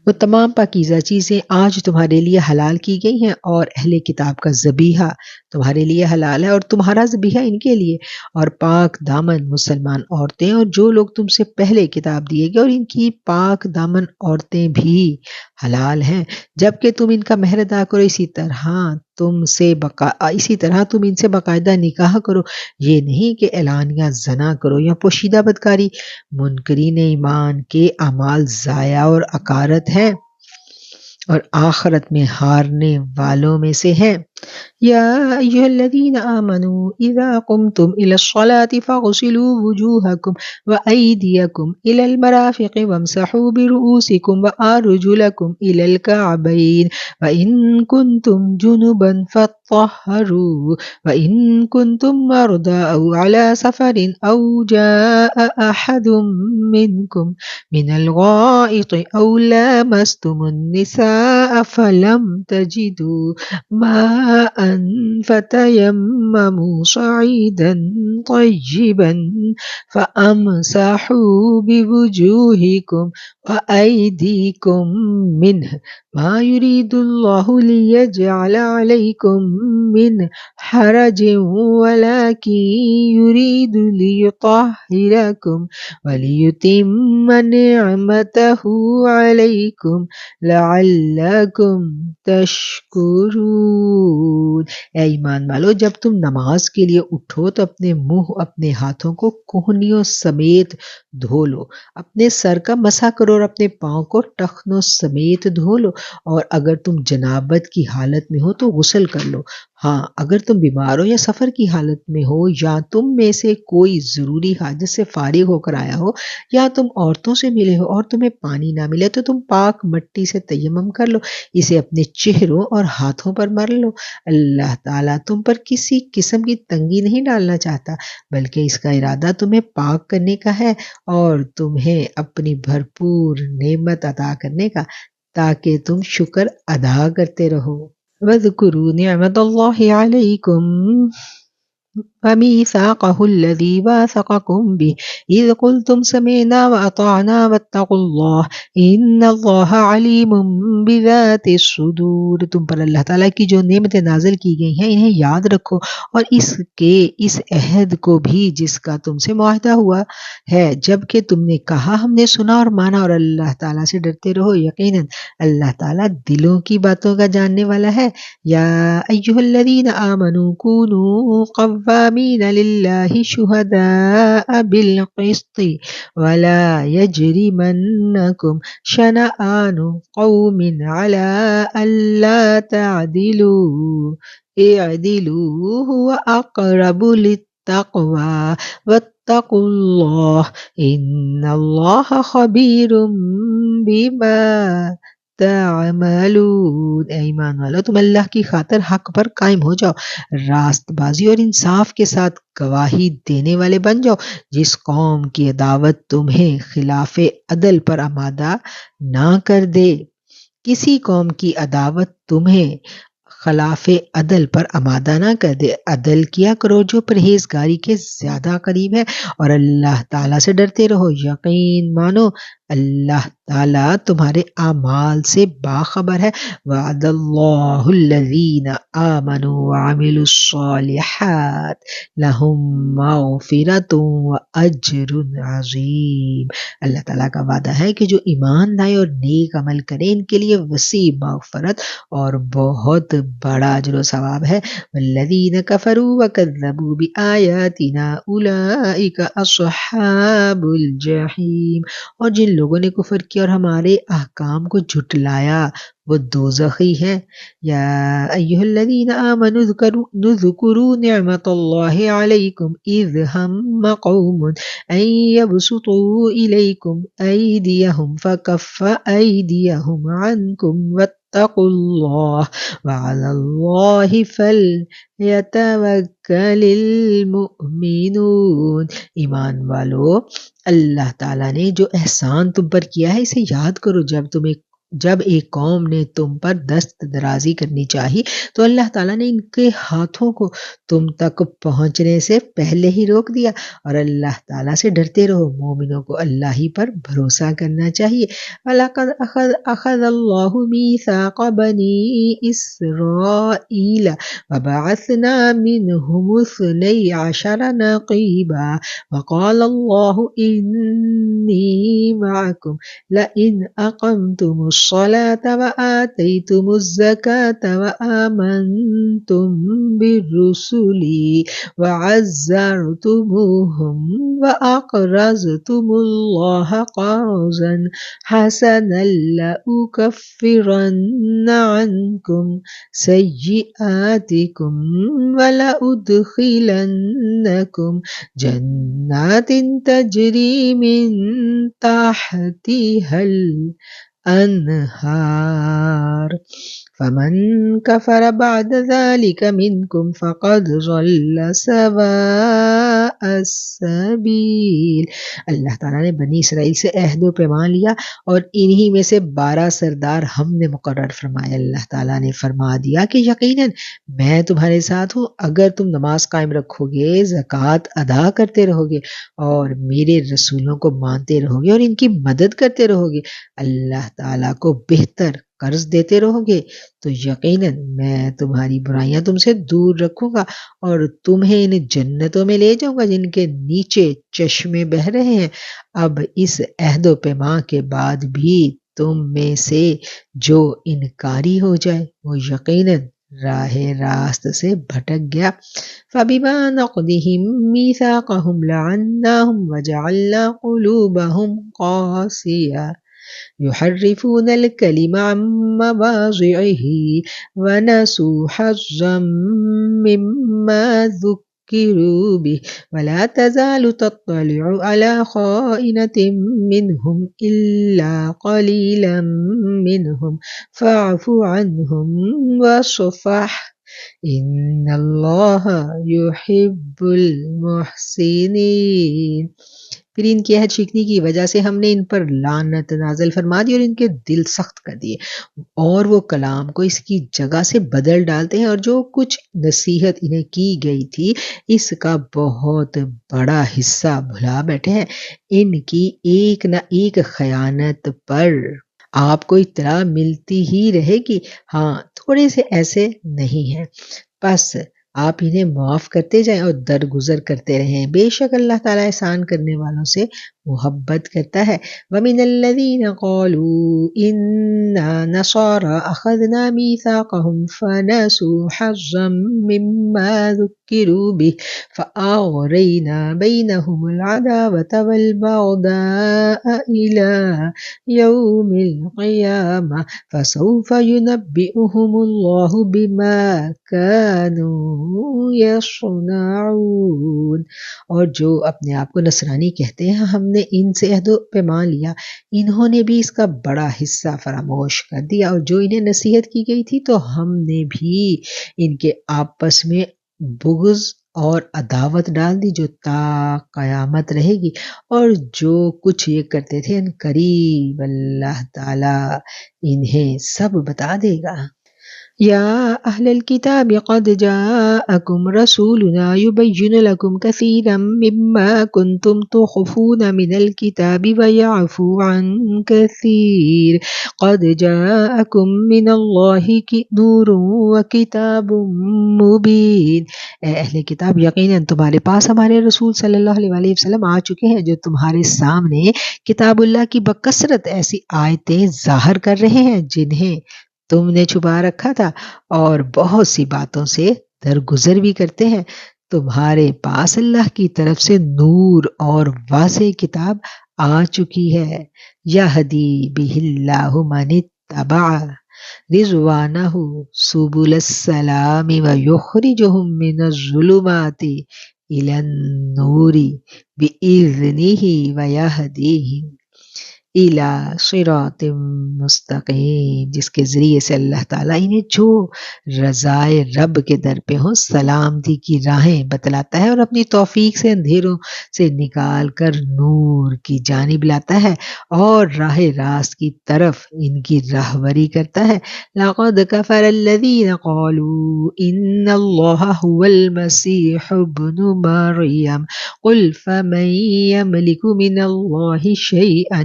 وہ تمام پاکیزہ چیزیں آج تمہارے لیے حلال کی گئی ہیں، اور اہل کتاب کا ذبیحہ تمہارے لیے حلال ہے اور تمہارا ذبیحہ ان کے لیے، اور پاک دامن مسلمان عورتیں اور جو لوگ تم سے پہلے کتاب دیے گئے، اور ان کی پاک دامن عورتیں بھی حلال ہیں، جبکہ تم ان کا مہر ادا کرو، اسی طرح تم ان سے باقاعدہ نکاح کرو، یہ نہیں کہ اعلانیہ زنا کرو یا پوشیدہ بدکاری۔ منکرین ایمان کے اعمال ضائع اور اکارت ہیں اور آخرت میں ہارنے والوں میں سے ہیں۔ یا ایھا الذین آمنوا اذا قمتم الى الصلاة فاغسلوا وجوہکم وایدیکم الى المرافق وامسحوا برؤوسکم وارجلکم الى الکعبین وان کنتم جنبا فاطہروا وان کنتم مرضى او على سفر او جاء احد منکم من الغائط او لامستم النساء فلم تجدوا ماء فتيمموا صعيدا طيبا فامسحوا بوجوهكم وأيديكم منه ما يريد الله ليجعل عليكم من حرج ولكن يريد ليطهركم وليتم نعمته عليكم لعلكم لعلکم تشکرون۔ اے ایمان والو، جب تم نماز کے لیے اٹھو تو اپنے منہ اپنے ہاتھوں کو کہنیوں سمیت دھو لو، اپنے سر کا مسح کرو اور اپنے پاؤں کو ٹخنوں سمیت دھو لو، اور اگر تم جنابت کی حالت میں ہو تو غسل کر لو۔ ہاں، اگر تم بیمار ہو یا سفر کی حالت میں ہو، یا تم میں سے کوئی ضروری حاجت سے فارغ ہو کر آیا ہو، یا تم عورتوں سے ملے ہو اور تمہیں پانی نہ ملے، تو تم پاک مٹی سے تیمم کر لو، اسے اپنے چہروں اور ہاتھوں پر مل لو۔ اللہ تعالیٰ تم پر کسی قسم کی تنگی نہیں ڈالنا چاہتا، بلکہ اس کا ارادہ تمہیں پاک کرنے کا ہے اور تمہیں اپنی بھرپور نعمت عطا کرنے کا، تاکہ تم شکر ادا کرتے رہو۔ وَاذْكُرُوا نِعْمَةَ اللَّهِ عَلَيْكُمْ وَمِيثَاقَهُ الَّذِي وَاثَقَكُمْ بِهِ إِذْ قُلْتُمْ سَمِعْنَا وَأَطَعْنَا وَاتَّقُوا اللَّهَ إِنَّ اللَّهَ عَلِيمٌ بِذَاتِ الصُّدُورِ۔ تم پر اللہ تعالیٰ کی جو نعمتیں نازل کی گئی ہیں انہیں یاد رکھو، اور اس عہد کو بھی جس کا تم سے معاہدہ ہوا ہے، جبکہ تم نے کہا ہم نے سنا اور مانا، اور اللہ تعالیٰ سے ڈرتے رہو، یقیناً اللہ تعالیٰ دلوں کی باتوں کا جاننے والا ہے۔ یا ایھا الذین آمنوا کونوا قوامین للہ شہداء بالقسط ولا یجرمنکم شنآن قوم علی الا تعدلوا اعدلوا هو اقرب للتقوی واتقوا اللہ ان اللہ خبیر بما تعملون۔ اے ایمان والو، تم اللہ کی خاطر حق پر قائم ہو جاؤ، راست بازی اور انصاف کے ساتھ گواہی دینے والے بن جاؤ۔ جس قوم کی عداوت تمہیں خلاف عدل پر آمادہ نہ کر دے، کسی قوم کی عداوت تمہیں خلاف عدل پر آمادہ نہ کر دے، عدل کیا کرو جو پرہیزگاری کے زیادہ قریب ہے، اور اللہ تعالیٰ سے ڈرتے رہو، یقین مانو اللہ تعالیٰ تمہارے اعمال سے باخبر ہے۔ وعد اللہ الذین آمنوا وعملوا الصالحات لہم مغفرۃ واجر عظیم۔ اللہ تعالیٰ کا وعدہ ہے کہ جو ایمان لائے اور نیک عمل کریں، ان کے لیے وسیع مغفرت اور بہت بڑا اجر و ثواب ہے۔ والذین کفروا وکذبوا بآیاتنا اولئک اصحاب الجحیم۔ اور جن لوگوں نے کفر کیا اور ہمارے احکام کو جھٹلایا وہ دوزخی ہیں۔ یا ایھا الذین آمنوا اذکروا نعمت اللہ علیکم اذ ہم قوم ان یبسطوا الیکم ایدیہم فکف ایدیہم عنکم واتقوا اللہ وعلی اللہ فلیتوکل المؤمنون۔ ایمان والو، اللہ تعالیٰ نے جو احسان تم پر کیا ہے اسے یاد کرو۔ جب ایک قوم نے تم پر دست درازی کرنی چاہی تو اللہ تعالیٰ نے ان کے ہاتھوں کو تم تک پہنچنے سے پہلے ہی روک دیا، اور اللہ تعالیٰ سے ڈرتے رہو۔ مومنوں کو اللہ ہی پر بھروسہ کرنا چاہیے۔ وَلَقَدْ أَخَذَ اللَّهُ مِيثَاقَ بَنِي إِسْرَائِيلَ وَبَعَثْنَا مِنْهُمُ 12 نَقِيبًا وَقَالَ اللَّهُ إِنِّي مَعَكُمْ لَئِنْ أَقَمْتُمُ الصَّلَاةَ وَآتَيْتُمُ الزَّكَاةَ وَآمَنْتُمْ بِالرُّسُلِ وَعَزَّرْتُمُوهُمْ وَأَقْرَضْتُمُ اللَّهَ قَرْضًا حَسَنًا لَأُكَفِّرَنَّ عَنْكُمْ سَيِّئَاتِكُمْ وَلَأُدْخِلَنَّكُمْ جَنَّاتٍ تَجْرِي مِنْ تَحْتِهَا الْأَنْهَارُ فَمَنْ كَفَرَ بَعْدَ ذَلِكَ مِنْكُمْ فَقَدْ ضَلَّ سَوَاءَ السَّبِيلِ۔ اللہ تعالیٰ نے بنی اسرائیل سے عہد و پیمان لیا اور انہی میں سے 12 سردار ہم نے مقرر فرمائے۔ اللہ تعالیٰ نے فرما دیا کہ یقیناً میں تمہارے ساتھ ہوں، اگر تم نماز قائم رکھو گے، زکوٰۃ ادا کرتے رہو گے اور میرے رسولوں کو مانتے رہو گے اور ان کی مدد کرتے رہو گے، اللہ تعالیٰ کو بہتر قرض دیتے رہو گے، تو یقیناً میں تمہاری برائیاں تم سے دور رکھوں گا اور تمہیں ان جنتوں میں لے جاؤں گا جن کے نیچے چشمے بہہ رہے ہیں۔ اب اس عہد و پیمان کے بعد بھی تم میں سے جو انکاری ہو جائے وہ یقیناً راہ راست سے بھٹک گیا۔ فَبِمَا نَقْضِهِم مِّيثَاقَهُمْ لَعَنَّاهُمْ وَجَعَلْنَا قُلُوبَهُمْ قَاسِيَةً يُحَرِّفُونَ الْكَلِمَ عَن مَّوَاضِعِهِ وَنَسُوا حَظًّا مِّمَّا ذُكِّرُوا بِهِ وَلَا تَزَالُ تَطَّلِعُ عَلَىٰ خَائِنَةٍ مِّنْهُمْ إِلَّا قَلِيلًا مِّنْهُمْ فَاعْفُ عَنْهُمْ وَاصْفَحْ إِنَّ اللَّهَ يُحِبُّ الْمُحْسِنِينَ۔ پھر ان کی عہد شکنی کی وجہ سے ہم نے ان پر لعنت نازل فرما دی اور ان کے دل سخت کر دیے، اور وہ کلام کو اس کی جگہ سے بدل ڈالتے ہیں، اور جو کچھ نصیحت انہیں کی گئی تھی اس کا بہت بڑا حصہ بھلا بیٹھے ہیں۔ ان کی ایک نہ ایک خیانت پر آپ کو اطلاع ملتی ہی رہے گی، ہاں تھوڑے سے ایسے نہیں ہیں، بس آپ انہیں معاف کرتے جائیں اور درگزر کرتے رہیں، بے شک اللہ تعالیٰ احسان کرنے والوں سے محبت کرتا ہے۔ وَمِنَ الَّذِينَ قَالُوا إِنَّا نَصَارَىٰ أَخَذْنَا مِيثَاقَهُمْ فَنَسُوا حَظًّا مِّمَّا ذُكِّرُوا بِهِ فَأَغْرَيْنَا بَيْنَهُمُ الْعَدَاوَةَ وَالْبَغْضَاءَ إِلَىٰ يَوْمِ الْقِيَامَةِ فَسَوْفَ يُنَبِّئُهُمُ اللَّهُ بِمَا كَانُوا يَصْنَعُونَ۔ اور جو اپنے آپ کو نصرانی کہتے ہیں ہم نے ان سے عہد و پیمان لیا، انہوں نے بھی اس کا بڑا حصہ فراموش کر دیا، اور جو انہیں نصیحت کی گئی تھی تو ہم نے بھی ان کے آپس میں بغض اور عداوت ڈال دی جو تا قیامت رہے گی، اور جو کچھ یہ کرتے تھے ان قریب اللہ تعالیٰ انہیں سب بتا دے گا۔ یا اہل الکتاب قد جاءکم رسولنا یبین لکم کثیرا مما کنتم تخفون من الکتاب ویعفو عن کثیر قد جاءکم من اللہ نور وکتاب مبین۔ اے اہل کتاب، یقیناً تمہارے پاس ہمارے رسول صلی اللہ علیہ وسلم آ چکے ہیں جو تمہارے سامنے کتاب اللہ کی بکثرت ایسی آیتیں ظاہر کر رہے ہیں جنہیں تم نے چھپا رکھا تھا، اور بہت سی باتوں سے درگزر بھی کرتے ہیں۔ تمہارے پاس اللہ کی طرف سے نور اور واضح کتاب آ چکی ہے۔ یہدی بہ اللہ من اتبع رضوانہ سبل السلام ویخرجہم من الظلمات الی النور بإذنہ ویہدیہم الی صراط مستقیم، جس کے ذریعے سے اللہ تعالیٰ انہیں جو رضائے رب کے در پہ ہوں سلامتی کی راہیں بتلاتا ہے، اور اپنی توفیق سے اندھیروں سے نکال کر نور کی جانب لاتا ہے اور راہ راست کی طرف ان کی راہبری کرتا ہے۔ لقد کفر الذین قالوا ان اللہ هو المسیح ابن مریم قل فمن یملک من اللہ شیئا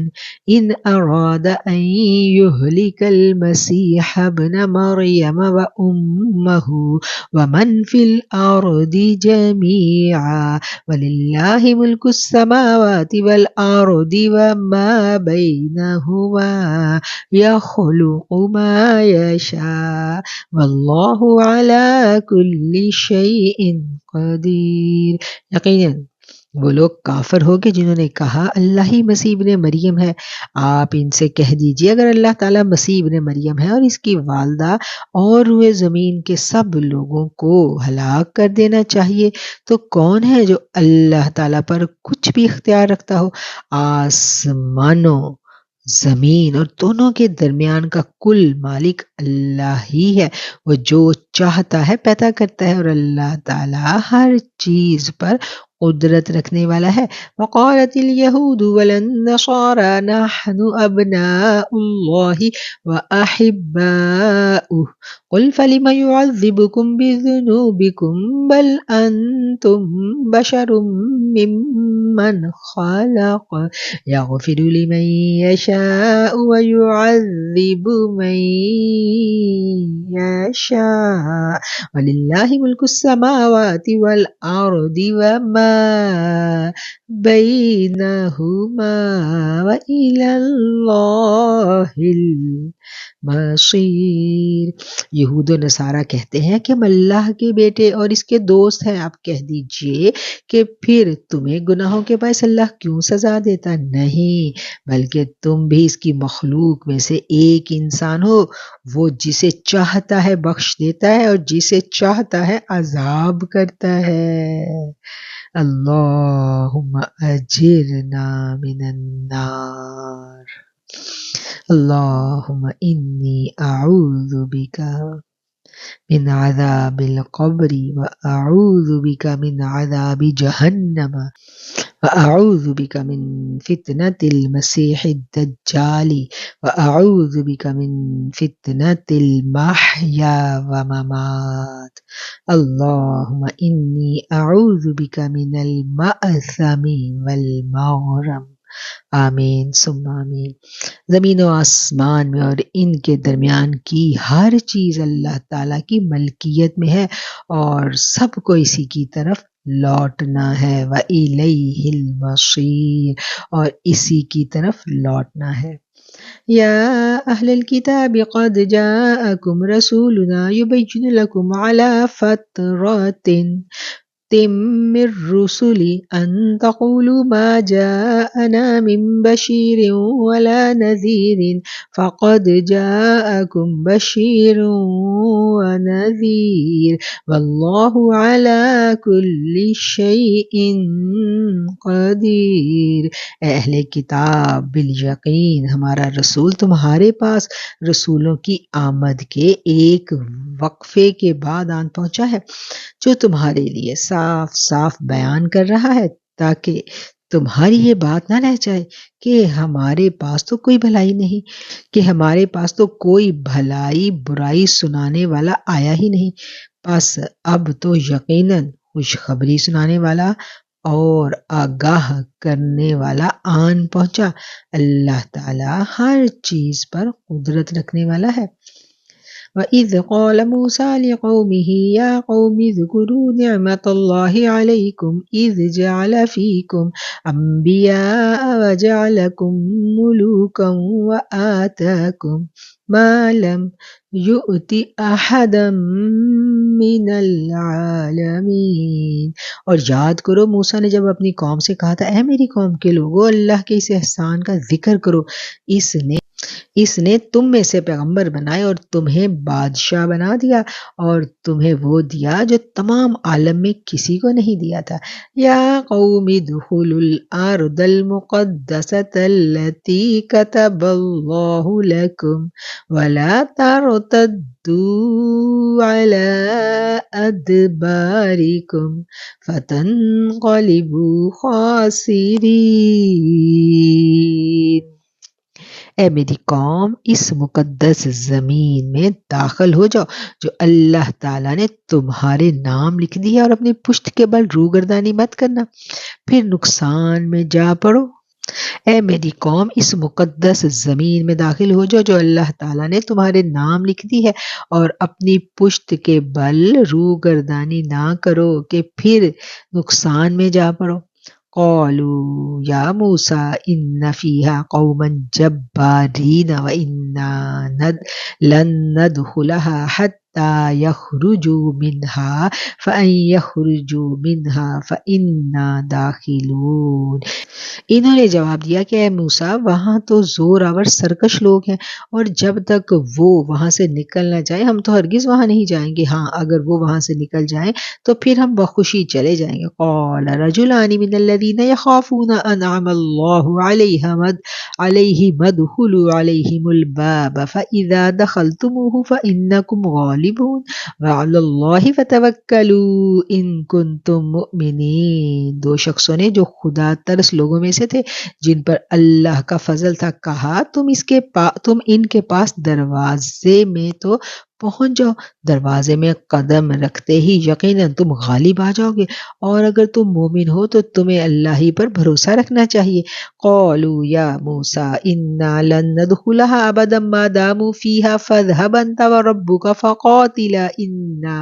ان اراد ان يهلك المسيح ابن مريم وامه ومن في الارض جميعا ولله ملك السماوات والارض وما بينهما يخلق ما يشاء والله على كل شيء قدير۔ یقیناً وہ لوگ کافر ہو گے جنہوں نے کہا اللہ ہی مسیح ابن مریم ہے۔ آپ ان سے کہہ دیجئے اگر اللہ تعالیٰ مسیح ابن مریم ہے اور اس کی والدہ اور روئے زمین کے سب لوگوں کو ہلاک کر دینا چاہیے تو کون ہے جو اللہ تعالیٰ پر کچھ بھی اختیار رکھتا ہو؟ آسمانوں زمین اور دونوں کے درمیان کا کل مالک اللہ ہی ہے، وہ جو چاہتا ہے پیدا کرتا ہے، اور اللہ تعالیٰ ہر چیز پر قدرت رکھنے والا ہے۔ وقالت اليهود والنصارى نحن ابناء الله واحباؤه قل فلم يعذبكم بذنوبكم بل انتم بشر ممن خلق يغفر لمن يشاء ويعذب من يشاء ولله ملك السماوات والارض وما بینہما وإلی اللہ المصیر۔ یہود و نصارہ کہتے ہیں کہ ہم اللہ کے بیٹے اور اس کے دوست ہیں۔ آپ کہہ دیجئے کہ پھر تمہیں گناہوں کے باعث اللہ کیوں سزا دیتا؟ نہیں، بلکہ تم بھی اس کی مخلوق میں سے ایک انسان ہو۔ وہ جسے چاہتا ہے بخش دیتا ہے اور جسے چاہتا ہے عذاب کرتا ہے۔ اللہم اجرنا من النار۔ اللہم انی اعوذ بک من عذاب القبر واعوذ بک من عذاب جہنم واعوذ بک من فتنة المسیح الدجال واعوذ بک من فتنة المحیا وممات۔ اللہم انی اعوذ بک من المأثم والمغرم۔ آمین ثم آمین۔ زمین و آسمان میں اور ان کے درمیان کی ہر چیز اللہ تعالیٰ کی ملکیت میں ہے اور سب کو اسی کی طرف لوٹنا ہے۔ وَإِلَيْهِ الْمَصِيرُ، اور اسی کی طرف لوٹنا ہے۔ یا اہل الکتاب قد جاءکم رسولنا یبین لکم علی فترۃ من الرسل ان تقولوا ما جاءنا من بشیر ولا نذیر فقد جاءکم بشیر ونذیر واللہ علی کل شیء قدیر۔ اے اہل کتاب، بالیقین ہمارا رسول تمہارے پاس رسولوں کی آمد کے ایک وقفے کے بعد آن پہنچا ہے، جو تمہارے لیے صاف صاف بیان کر رہا ہے، تاکہ تمہاری یہ بات نہ رہ جائے کہ ہمارے پاس تو کوئی بھلائی نہیں، کہ ہمارے پاس تو کوئی بھلائی برائی سنانے والا آیا ہی نہیں۔ بس اب تو یقیناً خوشخبری سنانے والا اور آگاہ کرنے والا آن پہنچا۔ اللہ تعالیٰ ہر چیز پر قدرت رکھنے والا ہے۔ وَإِذْ قَالَ مُوسَىٰ لِقَوْمِهِ يَا قَوْمِ اذْكُرُوا نِعْمَةَ اللَّهِ عَلَيْكُمْ إِذْ جَعَلَ فِيكُمْ أَنْبِيَاءَ وَجَعَلَكُمْ مُلُوكًا وَآتَاكُمْ مَا لَمْ يُؤْتِ أَحَدًا مِّنَ الْعَالَمِينَ۔ اور یاد کرو موسیٰ نے جب اپنی قوم سے کہا تھا، اے میری قوم کے لوگو، اللہ کے اس احسان کا ذکر کرو، اس نے تم میں سے پیغمبر بنائے اور تمہیں بادشاہ بنا دیا اور تمہیں وہ دیا جو تمام عالم میں کسی کو نہیں دیا تھا۔ یا قوم ادخلوا الارض المقدسۃ التي كتب اللہ لکم ولا ترتدوا على ادبارکم فتنقلبوا خاسرین۔ اے میری قوم، اس مقدس زمین میں داخل ہو جاؤ جو اللہ تعالیٰ نے تمہارے نام لکھ دی ہے، اور اپنی پشت کے بل روگردانی مت کرنا، پھر نقصان میں جا پڑو۔ اے میری قوم، اس مقدس زمین میں داخل ہو جاؤ جو اللہ تعالیٰ نے تمہارے نام لکھ دی ہے، اور اپنی پشت کے بل روگردانی نہ کرو کہ پھر نقصان میں جا پڑو۔ قالوا یا موسیٰ ان فیہا قوما جبارین وإنا لن ندخلها حتی یخرجوا منها فإن یخرجوا منها فإنا داخلون۔ انہوں نے جواب دیا کہ اے موسیٰ، وہاں تو زور آور سرکش لوگ ہیں، اور جب تک وہ وہاں سے نکل نہ جائیں ہم تو ہرگز وہاں نہیں جائیں گے۔ ہاں، اگر وہ وہاں سے نکل جائیں تو پھر ہم بخوشی چلے جائیں گے۔ قال رجلان من الذین یخافون انعم اللہ علیہم ادخلوا علیہم الباب فإذا دخلتموہ فإنکم غالبون وعلی اللہ فتوکلوا ان کنتم مؤمنین۔ دو شخصوں نے جو خدا ترس لوگوں میں سے تھے، جن پر اللہ کا فضل تھا، کہا تم ان کے پاس دروازے میں تو پہنچ جاؤ، دروازے میں قدم رکھتے ہی یقیناً تم غالب آ جاؤ گے، اور اگر تم مومن ہو تو تمہیں اللہ ہی پر بھروسہ رکھنا چاہیے۔ قالوا یا موسیٰ انا لن ندخلها ابدا ما داموا فيها فاذهب انت وربك فقاتلا انا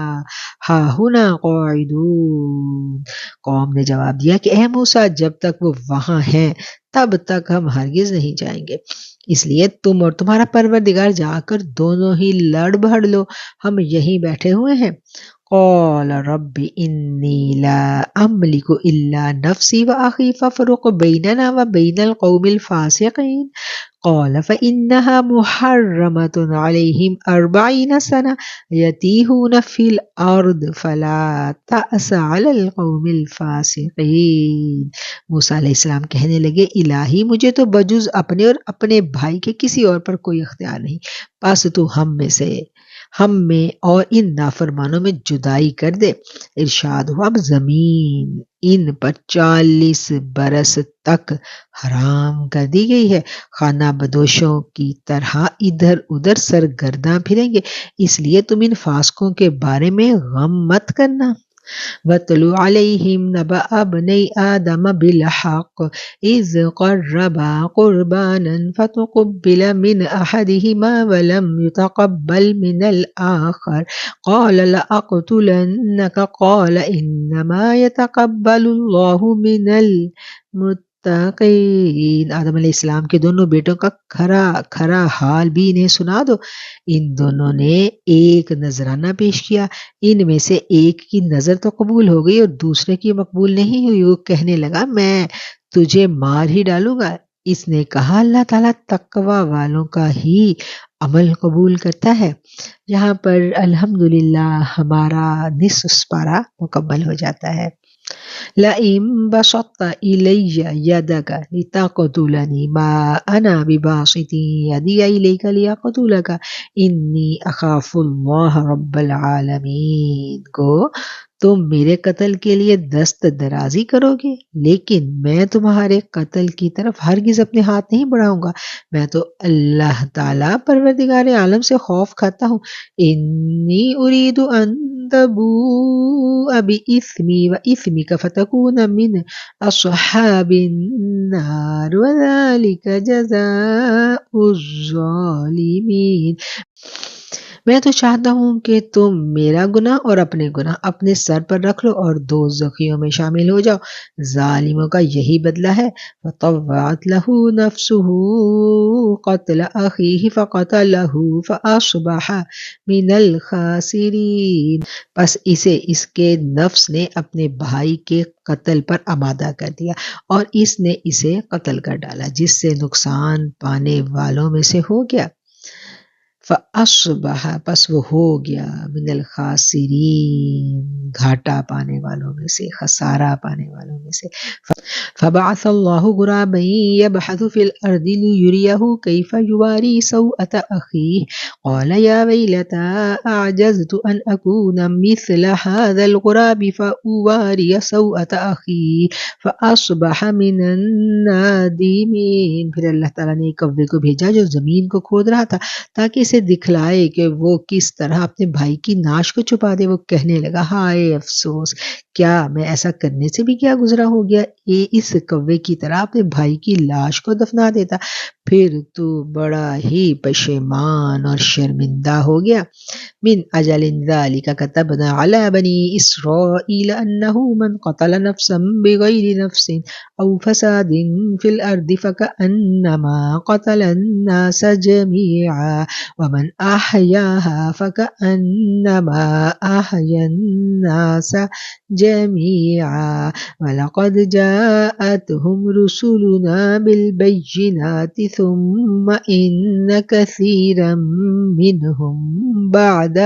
ہاہنا قاعدون۔ قوم نے جواب دیا کہ اے موسیٰ، جب تک وہ وہاں ہیں تب تک ہم ہرگز نہیں جائیں گے، اس لیے تم اور تمہارا پروردگار جا کر دونوں ہی لڑ بھڑ لو، ہم یہیں بیٹھے ہوئے ہیں۔ قال رب انی لا املک الا نفسی واخی فافرق بیننا وبین القوم الفاسقین۔ قال فإنها محرمة عليهم 40 سنة يتيهون في الأرض فلا تأس على القوم الفاسقين۔ موسیٰ علیہ السلام کہنے لگے الہی مجھے تو بجز اپنے اور اپنے بھائی کے کسی اور پر کوئی اختیار نہیں، پس تو ہم میں اور ان نافرمانوں میں جدائی کر دے۔ ارشاد ہوا اب زمین ان پر 40 برس تک حرام کر دی گئی ہے، خانہ بدوشوں کی طرح ادھر ادھر سرگرداں پھریں گے، اس لیے تم ان فاسقوں کے بارے میں غم مت کرنا۔ وَاتْلُ عَلَيْهِمْ نَبَأَ ابْنَيْ آدَمَ بِالْحَقِّ إِذْ قَرَّبَا قُرْبَانًا فَتُقُبِّلَ مِنْ أَحَدِهِمَا وَلَمْ يُتَقَبَّلْ مِنَ الْآخَرِ قَالَ لَأَقْتُلَنَّكَ قَالَ إِنَّمَا يَتَقَبَّلُ اللَّهُ مِنَ الْمُتَّقِينَ۔ آدم علیہ السلام کے دونوں بیٹوں کا کھرا حال بھی انہیں سنا دو۔ ان دونوں نے ایک نذرانہ پیش کیا، ان میں سے ایک کی نظر تو قبول ہو گئی اور دوسرے کی مقبول نہیں ہوئی۔ وہ کہنے لگا میں تجھے مار ہی ڈالوں گا۔ اس نے کہا اللہ تعالیٰ تقوی والوں کا ہی عمل قبول کرتا ہے۔ یہاں پر الحمدللہ ہمارا نصف پارہ مکمل ہو جاتا ہے۔ لَئِن بَسَطتَ إِلَيَّ يَدَكَ لِتَقْتُلَنِي مَا أَنَا بِبَاسِطٍ يَدِيَ إِلَيْكَ لِأَقْتُلَكَ إِنِّي أَخَافُ اللَّهَ رَبَّ الْعَالَمِينَ۔ گو تم میرے قتل کے لیے دست درازی کرو گے، لیکن میں تمہارے قتل کی طرف ہرگز اپنے ہاتھ نہیں بڑھاؤں گا، میں تو اللہ تعالیٰ پروردگار عالم سے خوف کھاتا ہوں۔ انی ارید ان تبوء بإثمی وإثمک فتکون من اصحاب النار وذلک جزاء الظالمین۔ میں تو چاہتا ہوں کہ تم میرا گناہ اور اپنے گناہ اپنے سر پر رکھ لو اور دوزخیوں میں شامل ہو جاؤ، ظالموں کا یہی بدلہ ہے۔ فطوعت له نفسه قتل اخیہ فقتلہ فاصبح من الخاسرین۔ پس اسے اس کے نفس نے اپنے بھائی کے قتل پر آمادہ کر دیا اور اس نے اسے قتل کر ڈالا، جس سے نقصان پانے والوں میں سے ہو گیا۔ فَأَصْبَحَ پس وہ ہو گیا من الخاسرین گھاٹا پانے والوں میں سے، خسارہ پانے والوں میں سے۔ فبعث اللہ غرابا يبحث في الأرض ليريه كيف يواري سوءة أخيه قال يا ويلتى أعجزت أن أكون مثل هذا الغراب فأواري سوءة أخي فأصبح من النادمين۔ پھر اللہ تعالیٰ نے ایک کوے کو بھیجا جو زمین کو کھود رہا تھا تاکہ اسے دکھلائے کہ وہ کس طرح اپنے بھائی کی ناش کو چھپا دے۔ وہ کہنے لگا ہائے افسوس، کیا میں ایسا کرنے سے بھی کیا گزرا ہو گیا، یہ اس کوے کی طرح اپنے بھائی کی لاش کو دفنا دیتا، پھر تو بڑا ہی پشیمان اور شرمندہ ہو گیا۔ من اجل ذلك كتبنا على بني اسرائيل انه من قتل نفسا بغير نفس او فساد في الارض فكأنما قتل الناس جميعا ومن احياها فكأنما احيا الناس جميعا ولقد جاءتهم رسلنا بالبينات ثم ان كثيرا منهم بعد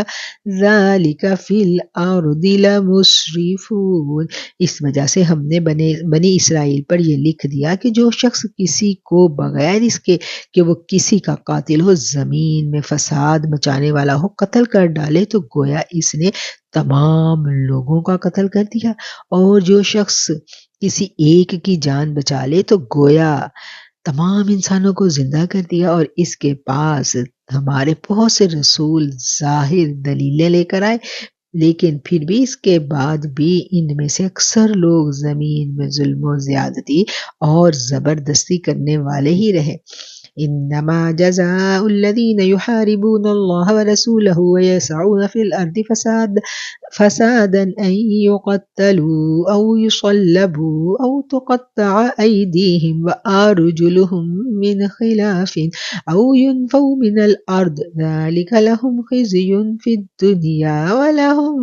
ذلك في الارض لمسرفون۔ اس وجہ سے ہم نے بنی اسرائیل پر یہ لکھ دیا کہ جو شخص کسی کو بغیر اس کے کہ وہ کسی کا قاتل ہو، زمین میں فساد مچانے والا ہو، قتل کر ڈالے تو گویا اس نے تمام لوگوں کا قتل کر دیا، اور جو شخص کسی ایک کی جان بچا لے تو گویا تمام انسانوں کو زندہ کر دیا، اور اس کے پاس ہمارے بہت سے رسول ظاہر دلیلیں لے کر آئے، لیکن پھر بھی اس کے بعد بھی ان میں سے اکثر لوگ زمین میں ظلم و زیادتی اور زبردستی کرنے والے ہی رہے۔ انما جزاء الذين يحاربون الله ورسوله ويسعون في الارض فسادا ان يقتلوا او يصلبوا او تقطع ايديهم وارجلهم من خلاف او ينفوا من الارض ذلك لهم خزي في الدنيا ولهم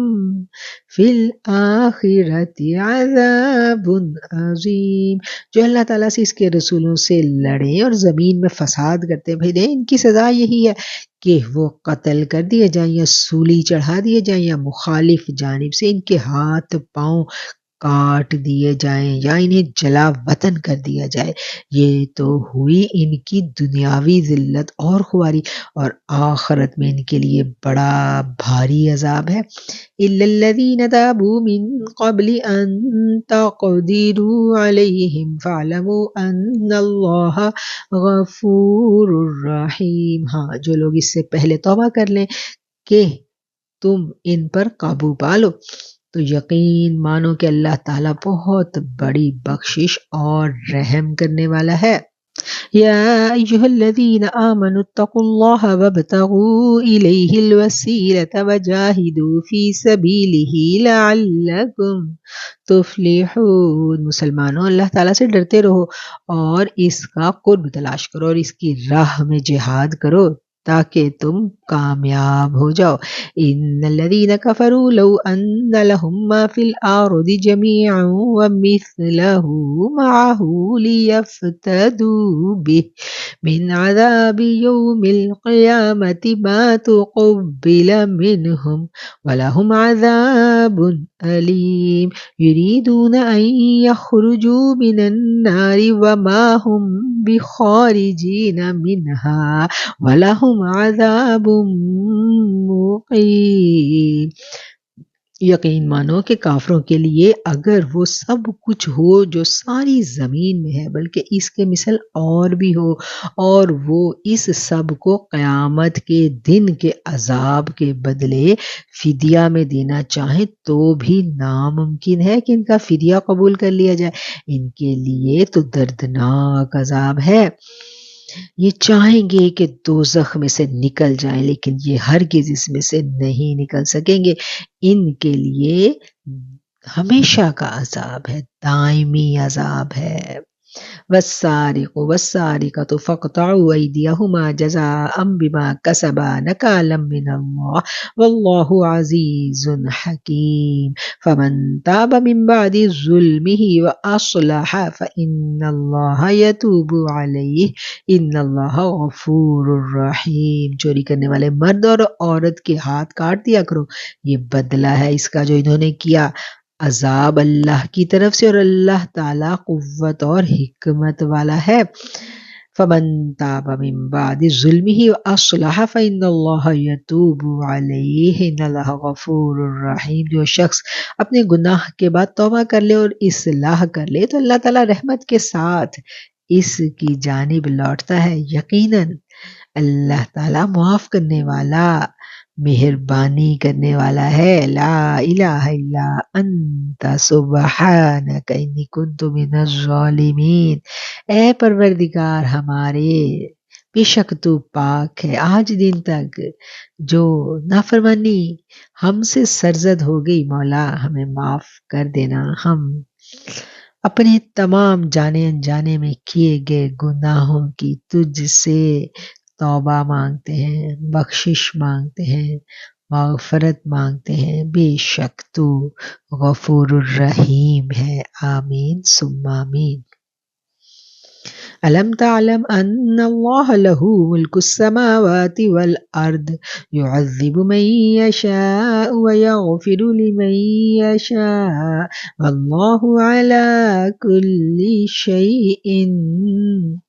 في الآخرة عذاب عظیم۔ جو اللہ تعالیٰ سے اس کے رسولوں سے لڑیں اور زمین میں فساد کرتے بھیجیں، ان کی سزا یہی ہے کہ وہ قتل کر دیے جائیں یا سولی چڑھا دیے جائیں یا مخالف جانب سے ان کے ہاتھ پاؤں کاٹ دیے جائیں یا انہیں جلا وطن کر دیا جائے۔ یہ تو ہوئی ان کی دنیاوی ذلت اور خواری، اور آخرت میں ان کے لیے بڑا بھاری عذاب ہے۔ إِلَّا الَّذِينَ تَابُوا مِن قَبْلِ أَن تَقْدِرُوا عَلَيْهِمْ فَاعْلَمُوا أَنَّ اللَّهَ غَفُورٌ رَحِيمٌ۔ ہاں، جو لوگ اس سے پہلے توبہ کر لیں کہ تم ان پر قابو پالو، تو یقین مانو کہ اللہ تعالیٰ بہت بڑی بخشش اور رحم کرنے والا ہے۔ یا ایہا الذین آمنوا اتقوا اللہ وابتغوا الیہ الوسیلۃ وجاہدوا فی سبیلہ لعلکم تفلحون۔ مسلمانوں، اللہ تعالیٰ سے ڈرتے رہو اور اس کا قرب تلاش کرو اور اس کی راہ میں جہاد کرو تاکہ تم کامیاب ہو جاؤ۔ ان الذین کفروا لو ان لهم ما فی الارض جميعا ومثلہ معہ لیفتدوا به من عذاب یوم القیامت ما تقبل منہم ولہم عذاب علیم۔ یریدون ان یخرجوا من النار وما هم بخارجین منہا وَلَهُمْ عَذَابٌ مُقِيمٌ۔ یقین مانو کہ کافروں کے لیے اگر وہ سب کچھ ہو جو ساری زمین میں ہے، بلکہ اس کے مثل اور بھی ہو، اور وہ اس سب کو قیامت کے دن کے عذاب کے بدلے فدیہ میں دینا چاہیں تو بھی ناممکن ہے کہ ان کا فدیہ قبول کر لیا جائے۔ ان کے لیے تو دردناک عذاب ہے۔ یہ چاہیں گے کہ دوزخ میں سے نکل جائیں، لیکن یہ ہرگز اس میں سے نہیں نکل سکیں گے۔ ان کے لیے ہمیشہ کا عذاب ہے، دائمی عذاب ہے۔ والسارق والسارقة فاقطعوا أيديهما جزاء بما كسبا نكالا من الله والله عزيز حكيم۔ فمن تاب من بعد ظلمه وأصلح فإن الله يتوب عليه إن الله غفور رحيم۔ چوری کرنے والے مرد اور عورت کے ہاتھ کاٹ دیا کرو، یہ بدلہ ہے اس کا جو انہوں نے کیا، عذاب اللہ کی طرف سے، اور اللہ تعالیٰ قوت اور حکمت والا ہے۔ فمن تاب من بعد ظلمه واصلح فإن الله يتوب عليه إن الله غفور رحیم۔ جو شخص اپنے گناہ کے بعد توبہ کر لے اور اصلاح کر لے تو اللہ تعالیٰ رحمت کے ساتھ اس کی جانب لوٹتا ہے۔ یقیناً اللہ تعالیٰ معاف کرنے والا، مہربانی کرنے والا ہے۔ لا الہ الا انت سبحانک انی کنت من الظالمین۔ اے پروردگار ہمارے، بے شک تو پاک ہے، آج دن تک جو نافرمانی ہم سے سرزد ہو گئی، مولا ہمیں معاف کر دینا۔ ہم اپنے تمام جانے انجانے میں کیے گئے گناہوں کی تجھ سے توبہ مانگتے ہیں، بخشش مانگتے ہیں، مغفرت مانگتے ہیں، بے شک تو غفور الرحیم ہے۔ آمین ثم آمین۔ ألم تعلم أن الله له ملك السماوات والأرض يعذب من يشاء ويغفر لمن يشاء والله على كل شيء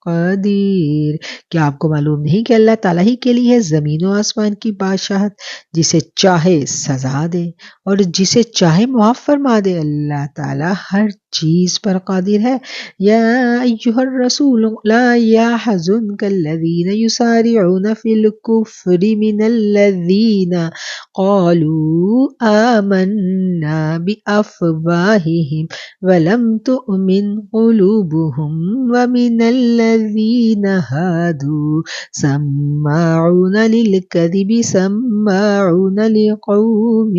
قدیر۔ کیا آپ کو معلوم نہیں کہ اللہ تعالیٰ ہی کے لیے زمین و آسمان کی بادشاہت، جسے چاہے سزا دے اور جسے چاہے معاف فرما دے۔ اللہ تعالیٰ ہر چیز پر قادر ہے۔ یا ایھا الرسول لا يحزنك الذين يسارعون في الكفر من الذين قالوا آمنا بأفواههم ولم تؤمن قلوبهم ومن الذين هادوا سماعون للكذب سماعون لقوم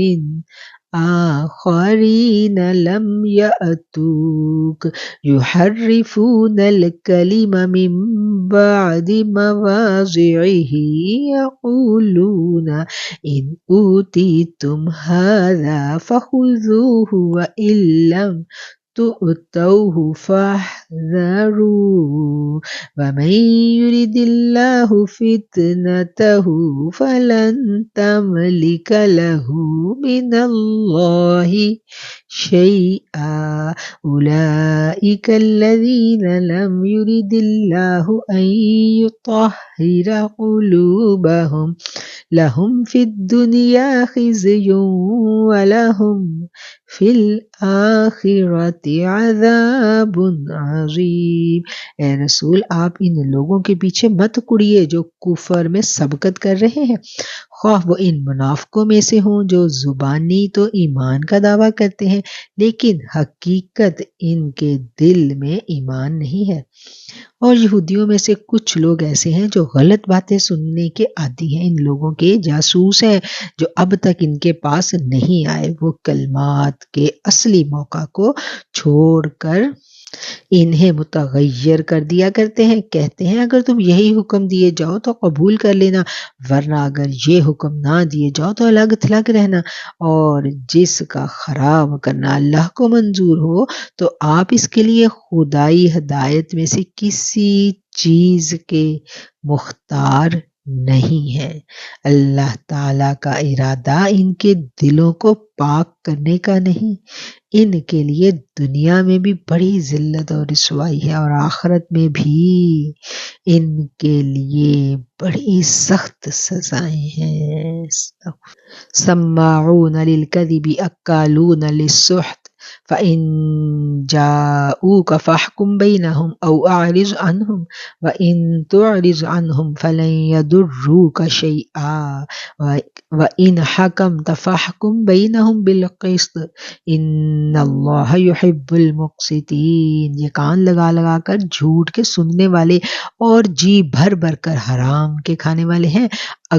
آخرين لم يأتوك يحرفون الكلم من بعد مواضعه يقولون إن أوتيتم هذا فخذوه وإن لم تؤتوه فاحذروا ومن يرد الله فتنته فلن تملك له من الله شيئا أولئك الذين لم يرد الله أن يطهر قلوبهم لهم في الدنيا خزي ولهم فی الآخرۃ عذاب عظیم۔ اے رسول آپ ان لوگوں کے پیچھے مت کڑیے جو کفر میں سبقت کر رہے ہیں، خواہ وہ ان منافقوں میں سے ہوں جو زبانی تو ایمان کا دعویٰ کرتے ہیں لیکن حقیقت ان کے دل میں ایمان نہیں ہے، اور یہودیوں میں سے کچھ لوگ ایسے ہیں جو غلط باتیں سننے کے عادی ہیں، ان لوگوں کے جاسوس ہیں جو اب تک ان کے پاس نہیں آئے، وہ کلمات کے اصلی موقع کو چھوڑ کر انہیں متغیر کر دیا کرتے ہیں، کہتے ہیں اگر تم یہی حکم دیے جاؤ تو قبول کر لینا، ورنہ اگر یہ حکم نہ دیے جاؤ تو الگ تھلگ رہنا، اور جس کا خراب کرنا اللہ کو منظور ہو تو آپ اس کے لیے خدائی ہدایت میں سے کسی چیز کے مختار نہیں ہے۔ اللہ تعالیٰ کا ارادہ ان کے دلوں کو پاک کرنے کا نہیں، ان کے لیے دنیا میں بھی بڑی ذلت اور رسوائی ہے اور آخرت میں بھی ان کے لیے بڑی سخت سزائیں ہیں۔ سماعون للکذب اکالون للسحت فإن جاءوك فاحكم بينهم أو أعرض عنهم وإن تعرض عنهم فلن يضروك شيئا وإن حكمت فاحكم بينهم بالقسط إن الله يحب المقسطين۔ یہ کان لگا لگا کر جھوٹ کے سننے والے اور جی بھر بھر کر حرام کے کھانے والے ہیں،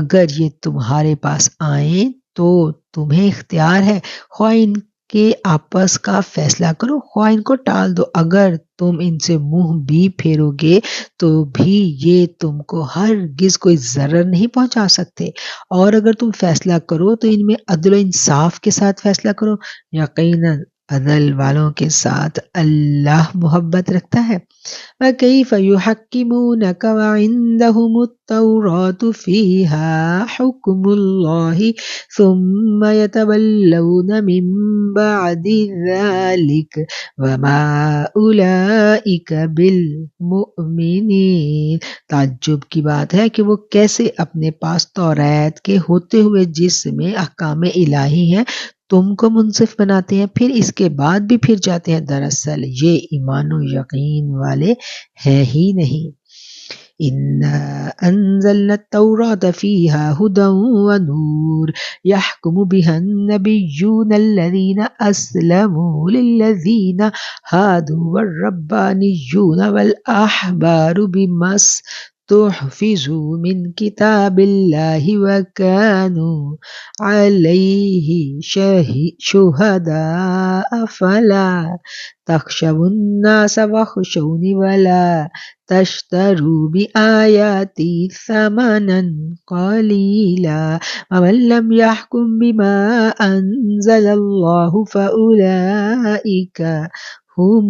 اگر یہ تمہارے پاس آئیں تو تمہیں اختیار ہے، خواہ ان کے آپس کا فیصلہ کرو خواہ ان کو ٹال دو، اگر تم ان سے منہ بھی پھیرو گے تو بھی یہ تم کو ہرگز کوئی ضرر نہیں پہنچا سکتے، اور اگر تم فیصلہ کرو تو ان میں عدل و انصاف کے ساتھ فیصلہ کرو، یقیناً عدل والوں کے ساتھ اللہ محبت رکھتا ہے۔ وَكَيْفَ يُحَكِّمُونَكَ وَعِندَهُمُ التَّوْرَاةُ فِيهَا حُكْمُ اللَّهِ ثُمَّ يَتَوَلَّوْنَ مِن بَعْدِ ذَلِكَ وَمَا أُولَئِكَ بِالْمُؤْمِنِينَ۔ تعجب کی بات ہے کہ وہ کیسے اپنے پاس توریت کے ہوتے ہوئے جس میں احکام الہی ہیں تم کو منصف بناتے ہیں، پھر اس کے بعد بھی پھر جاتے ہیں، دراصل یہ ایمان و یقین والے ہیں ہی نہیں۔ إِنَّا أَنزَلْنَا التَّوْرَاةَ فِيهَا هُدًى وَنُورٌ يَحْكُمُ بِهَا النَّبِيُّونَ الَّذِينَ أَسْلَمُوا لِلَّذِينَ هَادُوا وَالرَّبَّانِيُّونَ وَالْأَحْبَارُ بِمَا استحفظوا من كتاب الله وكانوا عليه شهداء فلا تخشوا الناس واخشوني ولا تشتروا بآياتي ثمنا قليلا ومن لم يحكم بما أنزل الله فأولئك هم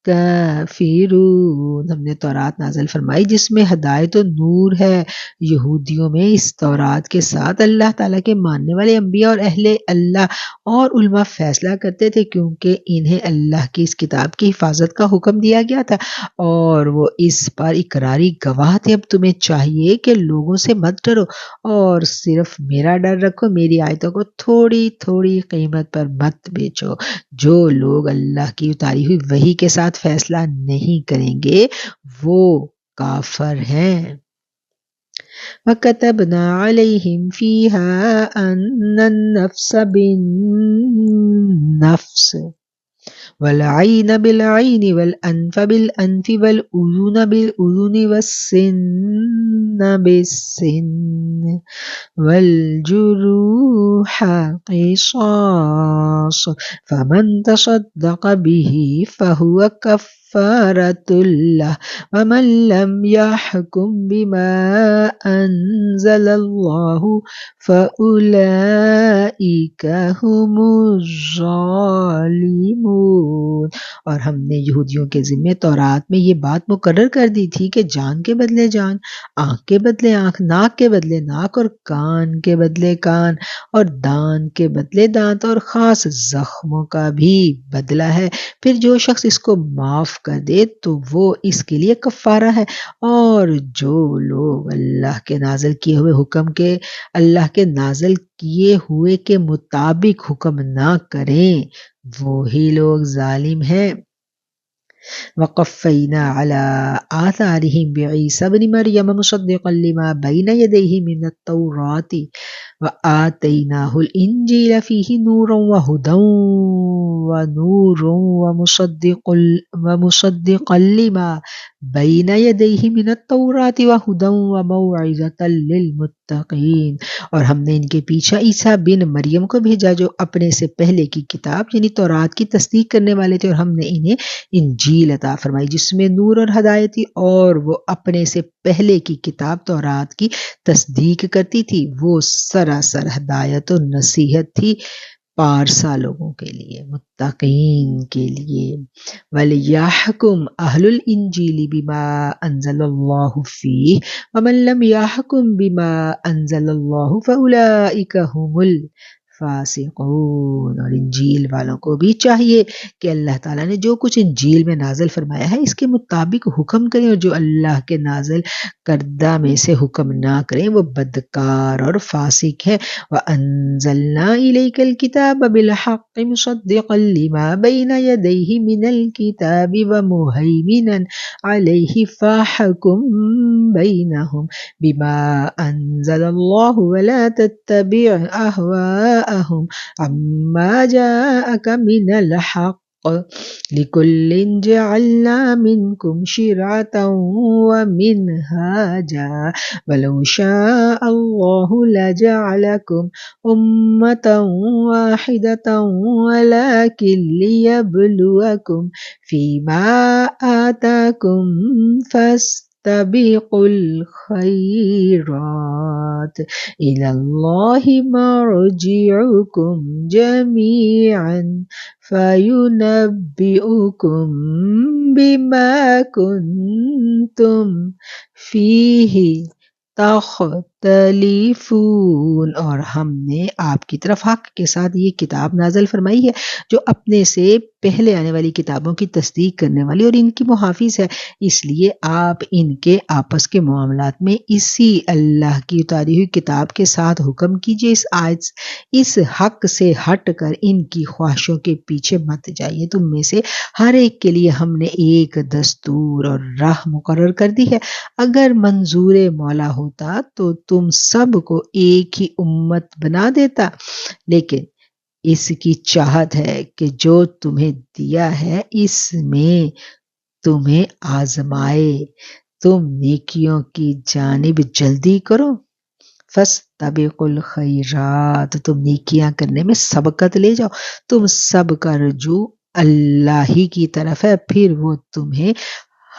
کافرون۔ ہم نے تورات نازل فرمائی جس میں ہدایت و نور ہے، یہودیوں میں اس تورات کے ساتھ اللہ تعالیٰ کے ماننے والے انبیاء اور اہل اللہ اور علماء فیصلہ کرتے تھے، کیونکہ انہیں اللہ کی اس کتاب کی حفاظت کا حکم دیا گیا تھا اور وہ اس پر اقراری گواہ تھے۔ اب تمہیں چاہیے کہ لوگوں سے مت ڈرو اور صرف میرا ڈر رکھو، میری آیتوں کو تھوڑی تھوڑی قیمت پر مت بیچو۔ جو لوگ اللہ کی اتاری ہوئی وحی کے ساتھ فیصلہ نہیں کریں گے وہ کافر ہیں۔ وَكَتَبْنَا عَلَيْهِمْ فِيهَا أَنَّ النَّفْسَ بِالنَّفْسِ وَالْعَيْنَ بِالْعَيْنِ وَالْأَنْفَ بِالْأَنْفِ وَالْأُذُنَ بِالْأُذُنِ وَالسِّنَّ بِالسِّنِّ وَالْجُرُوحَ قِصَاصٌ فَمَنْ تَصَدَّقَ بِهِ فَهُوَ كَفَّارَةٌ لَهُ وَمَنْ لَمْ يَحْكُمْ بِمَا أَنْزَلَ اللَّهُ فَأُولَئِكَ هُمُ الظَّالِمُونَ۔ اور ہم نے یہودیوں کے ذمے تورات میں یہ بات مقرر کر دی تھی کہ جان کے بدلے جان، آنکھ کے بدلے آنکھ، ناک کے بدلے ناک، اور کان کے بدلے کان، اور دانت کے بدلے دانت، اور خاص زخموں کا بھی بدلہ ہے۔ پھر جو شخص اس کو معاف کر دے تو وہ اس کے لیے کفارہ ہے، اور جو لوگ اللہ کے نازل کیے ہوئے کے مطابق حکم نہ کریں وہی لوگ ظالم ہیں۔ وَقَفَّيْنَا عَلَىٰ آثَارِهِمْ بِعِيسَى ابْنِ مَرْيَمَ مُصَدِّقًا لِمَا بَيْنَ يَدَيْهِ مِنَ التَّوْرَاةِ وَآتَيْنَاهُ الْإِنْجِيلَ فِيهِ نُورٌ وَهُدًى وَنُورٌ وَمُصَدِّقًا لِمَا بَيْنَ يَدَيْهِ مِنَ التَّوْرَاةِ وَهُدًى وَمَوْعِظَةً لِلْمُتَّقِينَ۔ اور ہم نے ان کے پیچھے عیسیٰ بن مریم کو بھیجا جو اپنے سے پہلے کی کتاب یعنی تورات کی تصدیق کرنے والے تھے، اور ہم نے انہیں انجیل عطا فرمائی جس میں نور اور ہدایت تھی، اور وہ اپنے سے پہلے کی کتاب تورات کی تصدیق کرتی تھی۔ وہ سراسر ہدایت و نصیحت تھی پارسا لوگوں کے لیے، متقین کے لیے۔ وَلْيَحْكُمْ أَهْلُ الْإِنْجِيلِ بِمَا أَنزَلَ اللَّهُ فِيهِ وَمَنْ لَمْ يَحْكُمْ بِمَا أَنزَلَ اللَّهُ فَأُولَئِكَ هُمُ الفاسقون۔ اور انجیل والوں کو بھی چاہیے کہ اللہ تعالیٰ نے جو کچھ انجیل میں نازل فرمایا ہے اس کے مطابق حکم کریں، اور جو اللہ کے نازل کردہ میں سے حکم نہ کریں وہ بدکار اور فاسق ہے۔ وَأَنزَلْنَا إِلَيْكَ الْكِتَابَ بِالْحَقِّ مُصَدِّقًا لِمَا بَيْنَ يَدَيْهِ مِنَ الْكِتَابِ وَمُهَيْمِنًا عَلَيْهِ فَاحْكُم بَيْنَهُم بِمَا أَنزَلَ اللَّهُ وَلَا تَتَّبِعْ أَهْوَاءَهُمْ عَمَّا جَاءَكَ مِنَ الْحَقِّ لِكُلٍّ جَعَلْنَا مِنْكُمْ شِرْعَةً وَمِنْهَاجًا وَلَوْ شَاءَ اللَّهُ لَجَعَلَكُمْ أُمَّةً وَاحِدَةً وَلَكِنْ لِيَبْلُوَكُمْ فِيمَا آتَاكُمْ فَاسْتَبِقُوا الْخَيْرَاتِ إِلَى اللَّهِ مَرْجِعُكُمْ جَمِيعًا فَيُنَبِّئُكُم بِمَا كُنتُمْ فِيهِ تختلفون۔ اور ہم نے آپ کی طرف حق کے ساتھ یہ کتاب نازل فرمائی ہے جو اپنے سے پہلے آنے والی کتابوں کی تصدیق کرنے والی اور ان کی محافظ ہے، اس لیے آپ ان کے آپس کے معاملات میں اسی اللہ کی اتاری ہوئی کتاب کے ساتھ حکم کیجیے۔ اس حق سے ہٹ کر ان کی خواہشوں کے پیچھے مت جائیے۔ تم میں سے ہر ایک کے لیے ہم نے ایک دستور اور راہ مقرر کر دی ہے۔ اگر منظور مولا ہوتا تو تم سب کو ایک ہی امت بنا دیتا، لیکن اس کی چاہت ہے کہ جو تمہیں دیا ہے اس میں تمہیں آزمائے، تم نیکیوں کی جانب جلدی کرو۔ فَاسْتَبِقُوا الْخَيْرَاتِ، تم نیکیاں کرنے میں سبقت لے جاؤ، تم سب کا رجوع اللہ ہی کی طرف ہے، پھر وہ تمہیں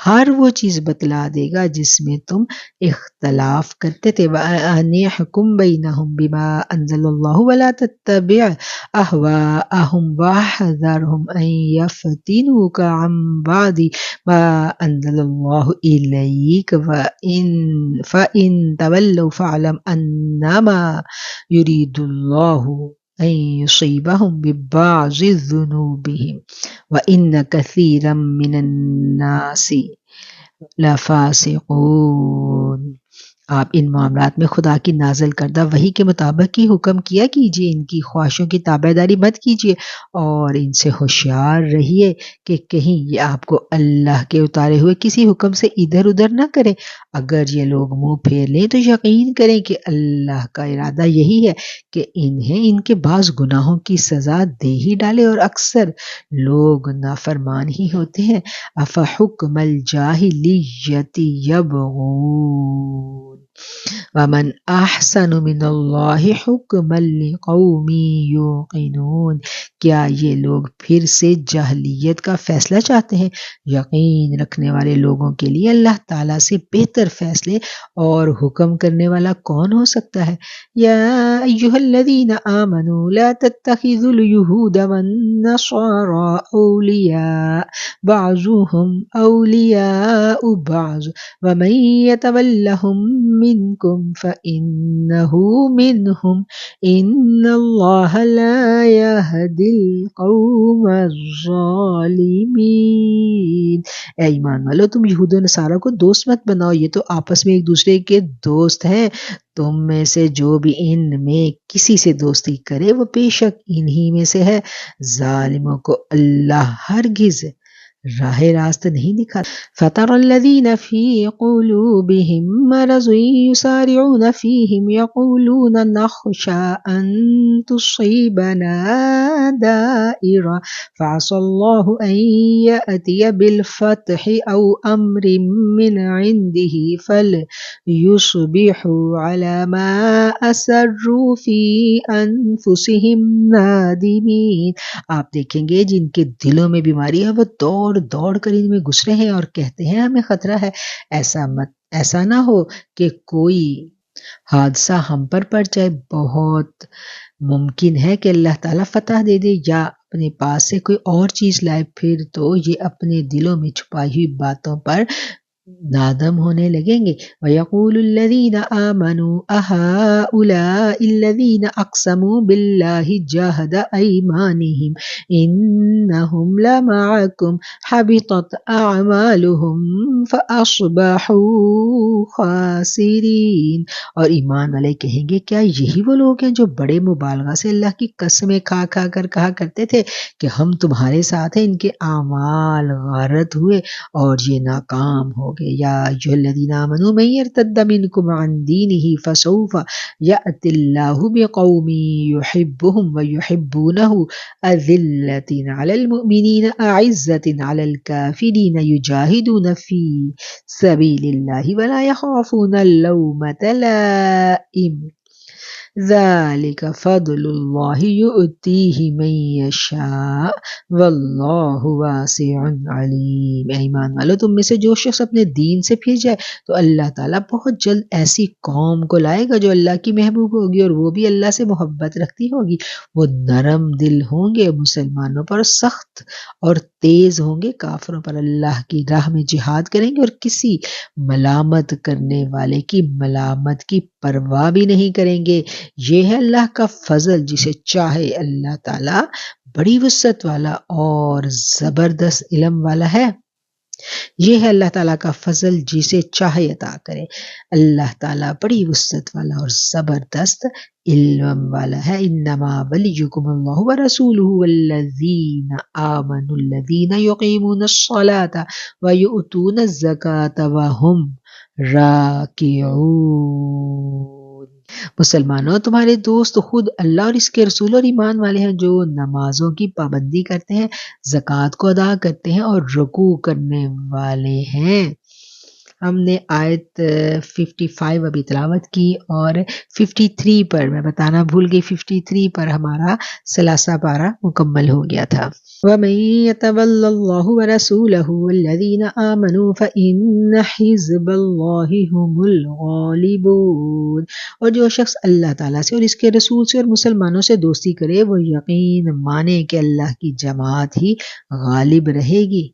ہر وہ چیز بتلا دے گا جس میں تم اختلاف کرتے تھے۔ وَأَنِ احْكُم بَيْنَهُم بِمَا أَنزَلَ اللَّهُ وَلَا تَتَّبِعْ أَهْوَاءَهُمْ وَاحْذَرْهُمْ أَن يَفْتِنُوكَ عَن بَعْضِ مَا أَنزَلَ اللَّهُ إِلَيْكَ فَإِن تَوَلَّوْا فَاعْلَمْ أَنَّمَا يُرِيدُ اللَّهُ أَن يُصِيبَهُم بِبَعْضِ ذُنُوبِهِمْ وَإِنَّ كَثِيرًا مِّنَ النَّاسِ لَفَاسِقُونَ۔ آپ ان معاملات میں خدا کی نازل کردہ وحی کے مطابق ہی حکم کیا کیجیے، ان کی خواہشوں کی تابعداری مت کیجیے اور ان سے ہوشیار رہیے کہ کہیں یہ آپ کو اللہ کے اتارے ہوئے کسی حکم سے ادھر ادھر نہ کرے۔ اگر یہ لوگ منہ پھیر لیں تو یقین کریں کہ اللہ کا ارادہ یہی ہے کہ انہیں ان کے بعض گناہوں کی سزا دے ہی ڈالے، اور اکثر لوگ نافرمان ہی ہوتے ہیں۔ افحکم الجاہلیت یبغون ومن احسن من اللہ حکما لقوم یوقنون۔ کیا یہ لوگ پھر سے جاہلیت کا فیصلہ چاہتے ہیں؟ یقین رکھنے والے لوگوں کے لیے اللہ تعالیٰ سے بہتر فیصلے اور حکم کرنے والا کون ہو سکتا ہے؟ یا ایھا الذین آمنوا لا تتخذوا اليہود والنصارى اولیاء بعضهم اولیاء بعض ومن يتولهم منكم فإنه منهم ان اللہ لا يهدي القوم الظالمین۔ اے ایمان والو، تم یہود و نصارہ کو دوست مت بناؤ، یہ تو آپس میں ایک دوسرے کے دوست ہیں۔ تم میں سے جو بھی ان میں کسی سے دوستی کرے وہ بے شک انہی میں سے ہے۔ ظالموں کو اللہ ہرگز راہ راست نہیں دکھاتا۔ فَتَرَى الَّذِينَ فِي قُلُوبِهِم مَّرَضٌ يُسَارِعُونَ فِيهِمْ يَقُولُونَ نَخْشَىٰ أَن تُصِيبَنَا دَائِرَةٌ فَعَسَى اللَّهُ أَن يَأْتِيَ بِالْفَتْحِ أَوْ أَمْرٍ مِّنْ عِندِهِ فَلْيُصْبِحُوا عَلَىٰ مَا أَسَرُّوا فِي أَنفُسِهِمْ نَادِمِينَ۔ آپ دیکھیں گے جن کے دلوں میں بیماری ہے وہ دوڑ دوڑ کر ان میں گھس رہے ہیں اور کہتے ہیں ہمیں خطرہ ہے۔ ایسا نہ ہو کہ کوئی حادثہ ہم پر پڑ جائے۔ بہت ممکن ہے کہ اللہ تعالیٰ فتح دے دے یا اپنے پاس سے کوئی اور چیز لائے، پھر تو یہ اپنے دلوں میں چھپائی ہوئی باتوں پر نادم ہونے لگیں گے۔ وَيَقُولُ الَّذِينَ آمَنُوا أَهَٰؤُلَاءِ الَّذِينَ أَقْسَمُوا بِاللَّهِ جَهْدَ أَيْمَانِهِمْ إِنَّهُمْ لَمَعَكُمْ حَبِطَتْ أَعْمَالُهُمْ فَأَصْبَحُوا خَاسِرِينَ۔ اور ایمان والے کہیں گے کیا یہی وہ لوگ ہیں جو بڑے مبالغہ سے اللہ کی قسمیں کھا کھا کر کہا کرتے تھے کہ ہم تمہارے ساتھ ہیں، ان کے اعمال غارت ہوئے اور یہ ناکام ہو گئے۔ یا ایھا الذین آمنوا من یرتد منکم عن دینہ فسوف یأتی اللہ بقوم یحبهم ویحبونہ اذلۃ علی المؤمنین اعزۃ علی الکافرین یجاہدون فی سبیل اللہ ولا یخافون لومۃ لائم ذالک فضل اللہ یؤتیہ من یشاء واللہ واسع علیم۔ اے ایمان والو، تم میں سے جو شخص اپنے دین سے پھر جائے تو اللہ تعالیٰ بہت جلد ایسی قوم کو لائے گا جو اللہ کی محبوب ہوگی اور وہ بھی اللہ سے محبت رکھتی ہوگی۔ وہ نرم دل ہوں گے، مسلمانوں پر سخت اور تیز ہوں گے، کافروں پر اللہ کی راہ میں جہاد کریں گے اور کسی ملامت کرنے والے کی ملامت کی پرواہ بھی نہیں کریں گے۔ یہ ہے اللہ کا فضل، جسے چاہے اللہ تعالیٰ بڑی وسعت والا اور زبردست علم والا ہے۔ یہ ہے اللہ تعالیٰ کا فضل، جسے چاہے عطا کرے۔ اللہ تعالیٰ بڑی وسعت والا اور زبردست علم والا ہے۔ انما ولیکم اللہ ورسولہ والذین آمنوا الذین یقیمون الصلاۃ ویؤتون الزکاۃ وہم راکعون۔ مسلمانوں، تمہارے دوست خود اللہ اور اس کے رسول اور ایمان والے ہیں جو نمازوں کی پابندی کرتے ہیں، زکوٰۃ کو ادا کرتے ہیں اور رکوع کرنے والے ہیں۔ ہم نے آیت 55 ابھی تلاوت کی اور 53 پر میں بتانا بھول گئی، 53 پر ہمارا ثلاثہ پارہ مکمل ہو گیا تھا۔ وَمَن يَتَوَلَّ اللَّهُ وَرَسُولَهُ وَالَّذِينَ آمَنُوا فَإِنَّ حِزْبَ اللَّهِ هُمُ الْغَالِبُونَ۔ اور جو شخص اللہ تعالیٰ سے اور اس کے رسول سے اور مسلمانوں سے دوستی کرے وہ یقین مانے کہ اللہ کی جماعت ہی غالب رہے گی۔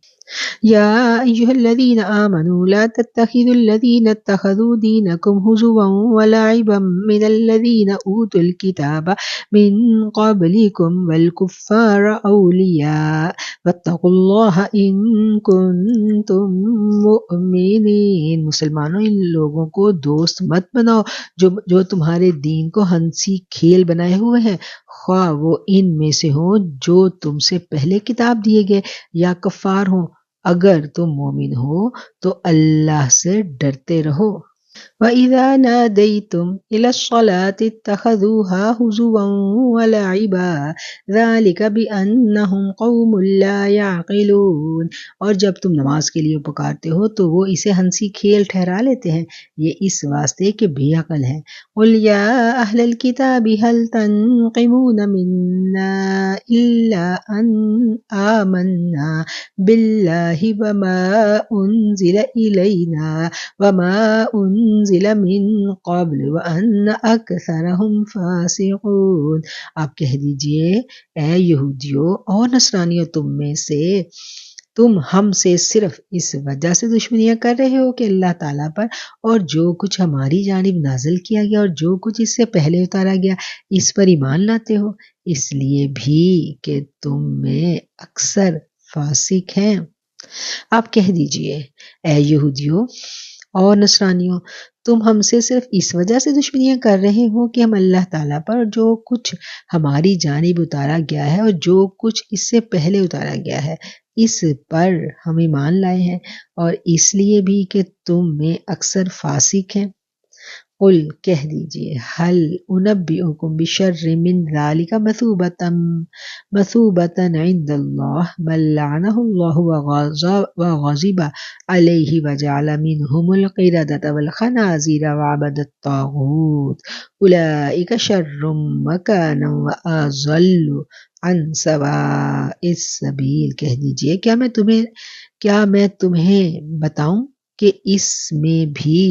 يا أيها الذين آمنوا لا تتخذوا الذين اتخذوا دينكم هزوا ولعبا من الذين أوتوا الكتاب من قبلكم والكفار أولياء واتقوا الله إن كنتم مؤمنين. مسلمانوں ان لوگوں کو دوست مت بناؤ جو تمہارے دین کو ہنسی کھیل بنائے ہوئے ہیں، خواہ وہ ان میں سے ہوں جو تم سے پہلے کتاب دیے گئے یا کفار ہوں۔ اگر تم مومن ہو تو اللہ سے ڈرتے رہو۔ وَإِذَا نَادَيْتُمْ إِلَى الصَّلَاةِ اتَّخَذُوهَا هُزُوًا وَلَعِبًا ذَلِكَ بِأَنَّهُمْ قَوْمٌ لَا يَعْقِلُونَ، اور جب تم نماز کے لیے پکارتے ہو تو وہ اسے ہنسی کھیل ٹھہرا لیتے ہیں، یہ اس واسطے کہ بے عقل ہیں۔ قُلْ يَا أَهْلَ الْكِتَابِ هَلْ تَنقِمُونَ مِنَّا إِلَّا أَنْ آمَنَّا بِاللَّهِ وَمَا أُنْزِلَ إِلَيْنَا وَمَا أُنزِلَ مِن قَبْلُ وَأَنَّ أَكْثَرَهُمْ فَاسِقُونَ۔ آپ کہہ دیجئے اے یہودیوں اور نصرانیوں، تم ہم سے صرف اس وجہ سے دشمنیاں کر رہے ہو کہ اللہ تعالیٰ پر اور جو کچھ ہماری جانب نازل کیا گیا اور جو کچھ اس سے پہلے اتارا گیا اس پر ایمان لاتے ہو، اس لیے بھی کہ تم میں اکثر فاسق ہیں۔ آپ کہہ دیجئے اے یہودیوں اور نصرانیوں، تم ہم سے صرف اس وجہ سے دشمنیاں کر رہے ہو کہ ہم اللہ تعالیٰ پر جو کچھ ہماری جانب اتارا گیا ہے اور جو کچھ اس سے پہلے اتارا گیا ہے اس پر ہم ایمان لائے ہیں، اور اس لیے بھی کہ تم میں اکثر فاسق ہیں۔ قل کہہ دیجئے حل انبئکم بشر من ذالک مثوبۃ عند اللہ من لعنہ اللہ وغضب علیہ وجعل منہم القردۃ والخنازیر وعبد الطاغوت اولئک شر مکانا واضل عن سواء السبیل۔ کہہ دیجئے کیا میں تمہیں بتاؤں کہ اس میں بھی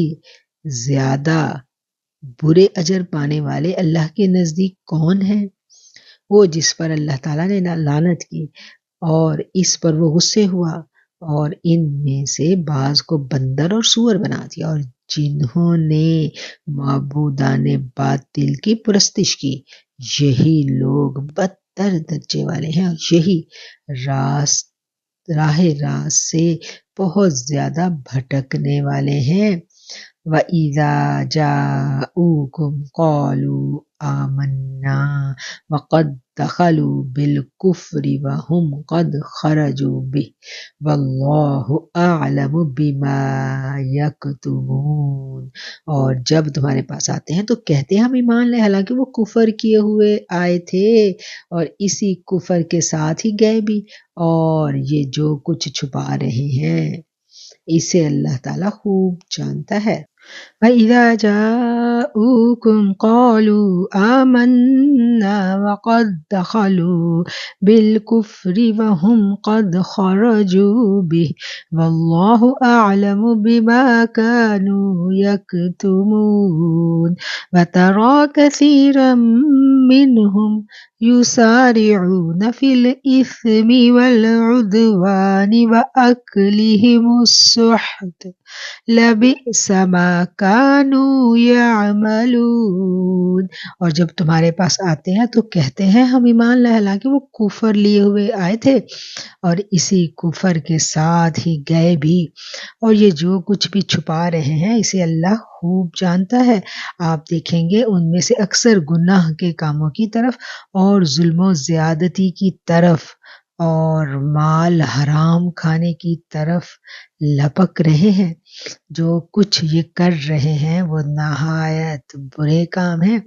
زیادہ برے اجر پانے والے اللہ کے نزدیک کون ہیں؟ وہ جس پر اللہ تعالیٰ نے لعنت کی اور اس پر وہ غصے ہوا اور ان میں سے بعض کو بندر اور سور بنا دیا، اور جنہوں نے معبودان باطل کی پرستش کی، یہی لوگ بدتر درجے والے ہیں اور یہی راہ راست سے بہت زیادہ بھٹکنے والے ہیں۔ وَإِذَا جَاءُوكُمْ قَالُوا آمَنَّا وَقَدْ دَخَلُوا بِالْكُفْرِ وَهُمْ قَدْ خَرَجُوا بِهِ وَاللَّهُ أَعْلَمُ بِمَا يَكْتُمُونَ، اور جب تمہارے پاس آتے ہیں تو کہتے ہیں ہم ایمان لے، حالانکہ وہ کفر کیے ہوئے آئے تھے اور اسی کفر کے ساتھ ہی گئے بھی، اور یہ جو کچھ چھپا رہے ہیں اسے اللہ تعالیٰ خوب جانتا ہے۔ وَإِذَا جَاءُوكُمْ قَالُوا آمَنَّا وَقَدْ دَخَلُوا بِالْكُفْرِ وَهُمْ قَدْ خَرَجُوا بِهِ وَاللَّهُ أَعْلَمُ بِمَا كَانُوا يَكْتُمُونَ وَتَرَى كَثِيرًا مِّنْهُمْ يُسَارِعُونَ فِي الْإِثْمِ وَالْعُدْوَانِ وَأَكْلِهِمُ السُّحْتَ لَبِئْسَ مَا كَانُوا يَعْمَلُونَ، اور جب تمہارے پاس آتے ہیں تو کہتے ہیں ہم ایمان لائے، حالانکہ وہ کفر لیے ہوئے آئے تھے اور اسی کفر کے ساتھ ہی گئے بھی، اور یہ جو کچھ بھی چھپا رہے ہیں اسے اللہ خوب جانتا ہے۔ آپ دیکھیں گے ان میں سے اکثر گناہ کے کاموں کی طرف اور ظلم و زیادتی کی طرف اور مال حرام کھانے کی طرف لپک رہے ہیں۔ جو کچھ یہ کر رہے ہیں وہ نہایت برے کام ہیں۔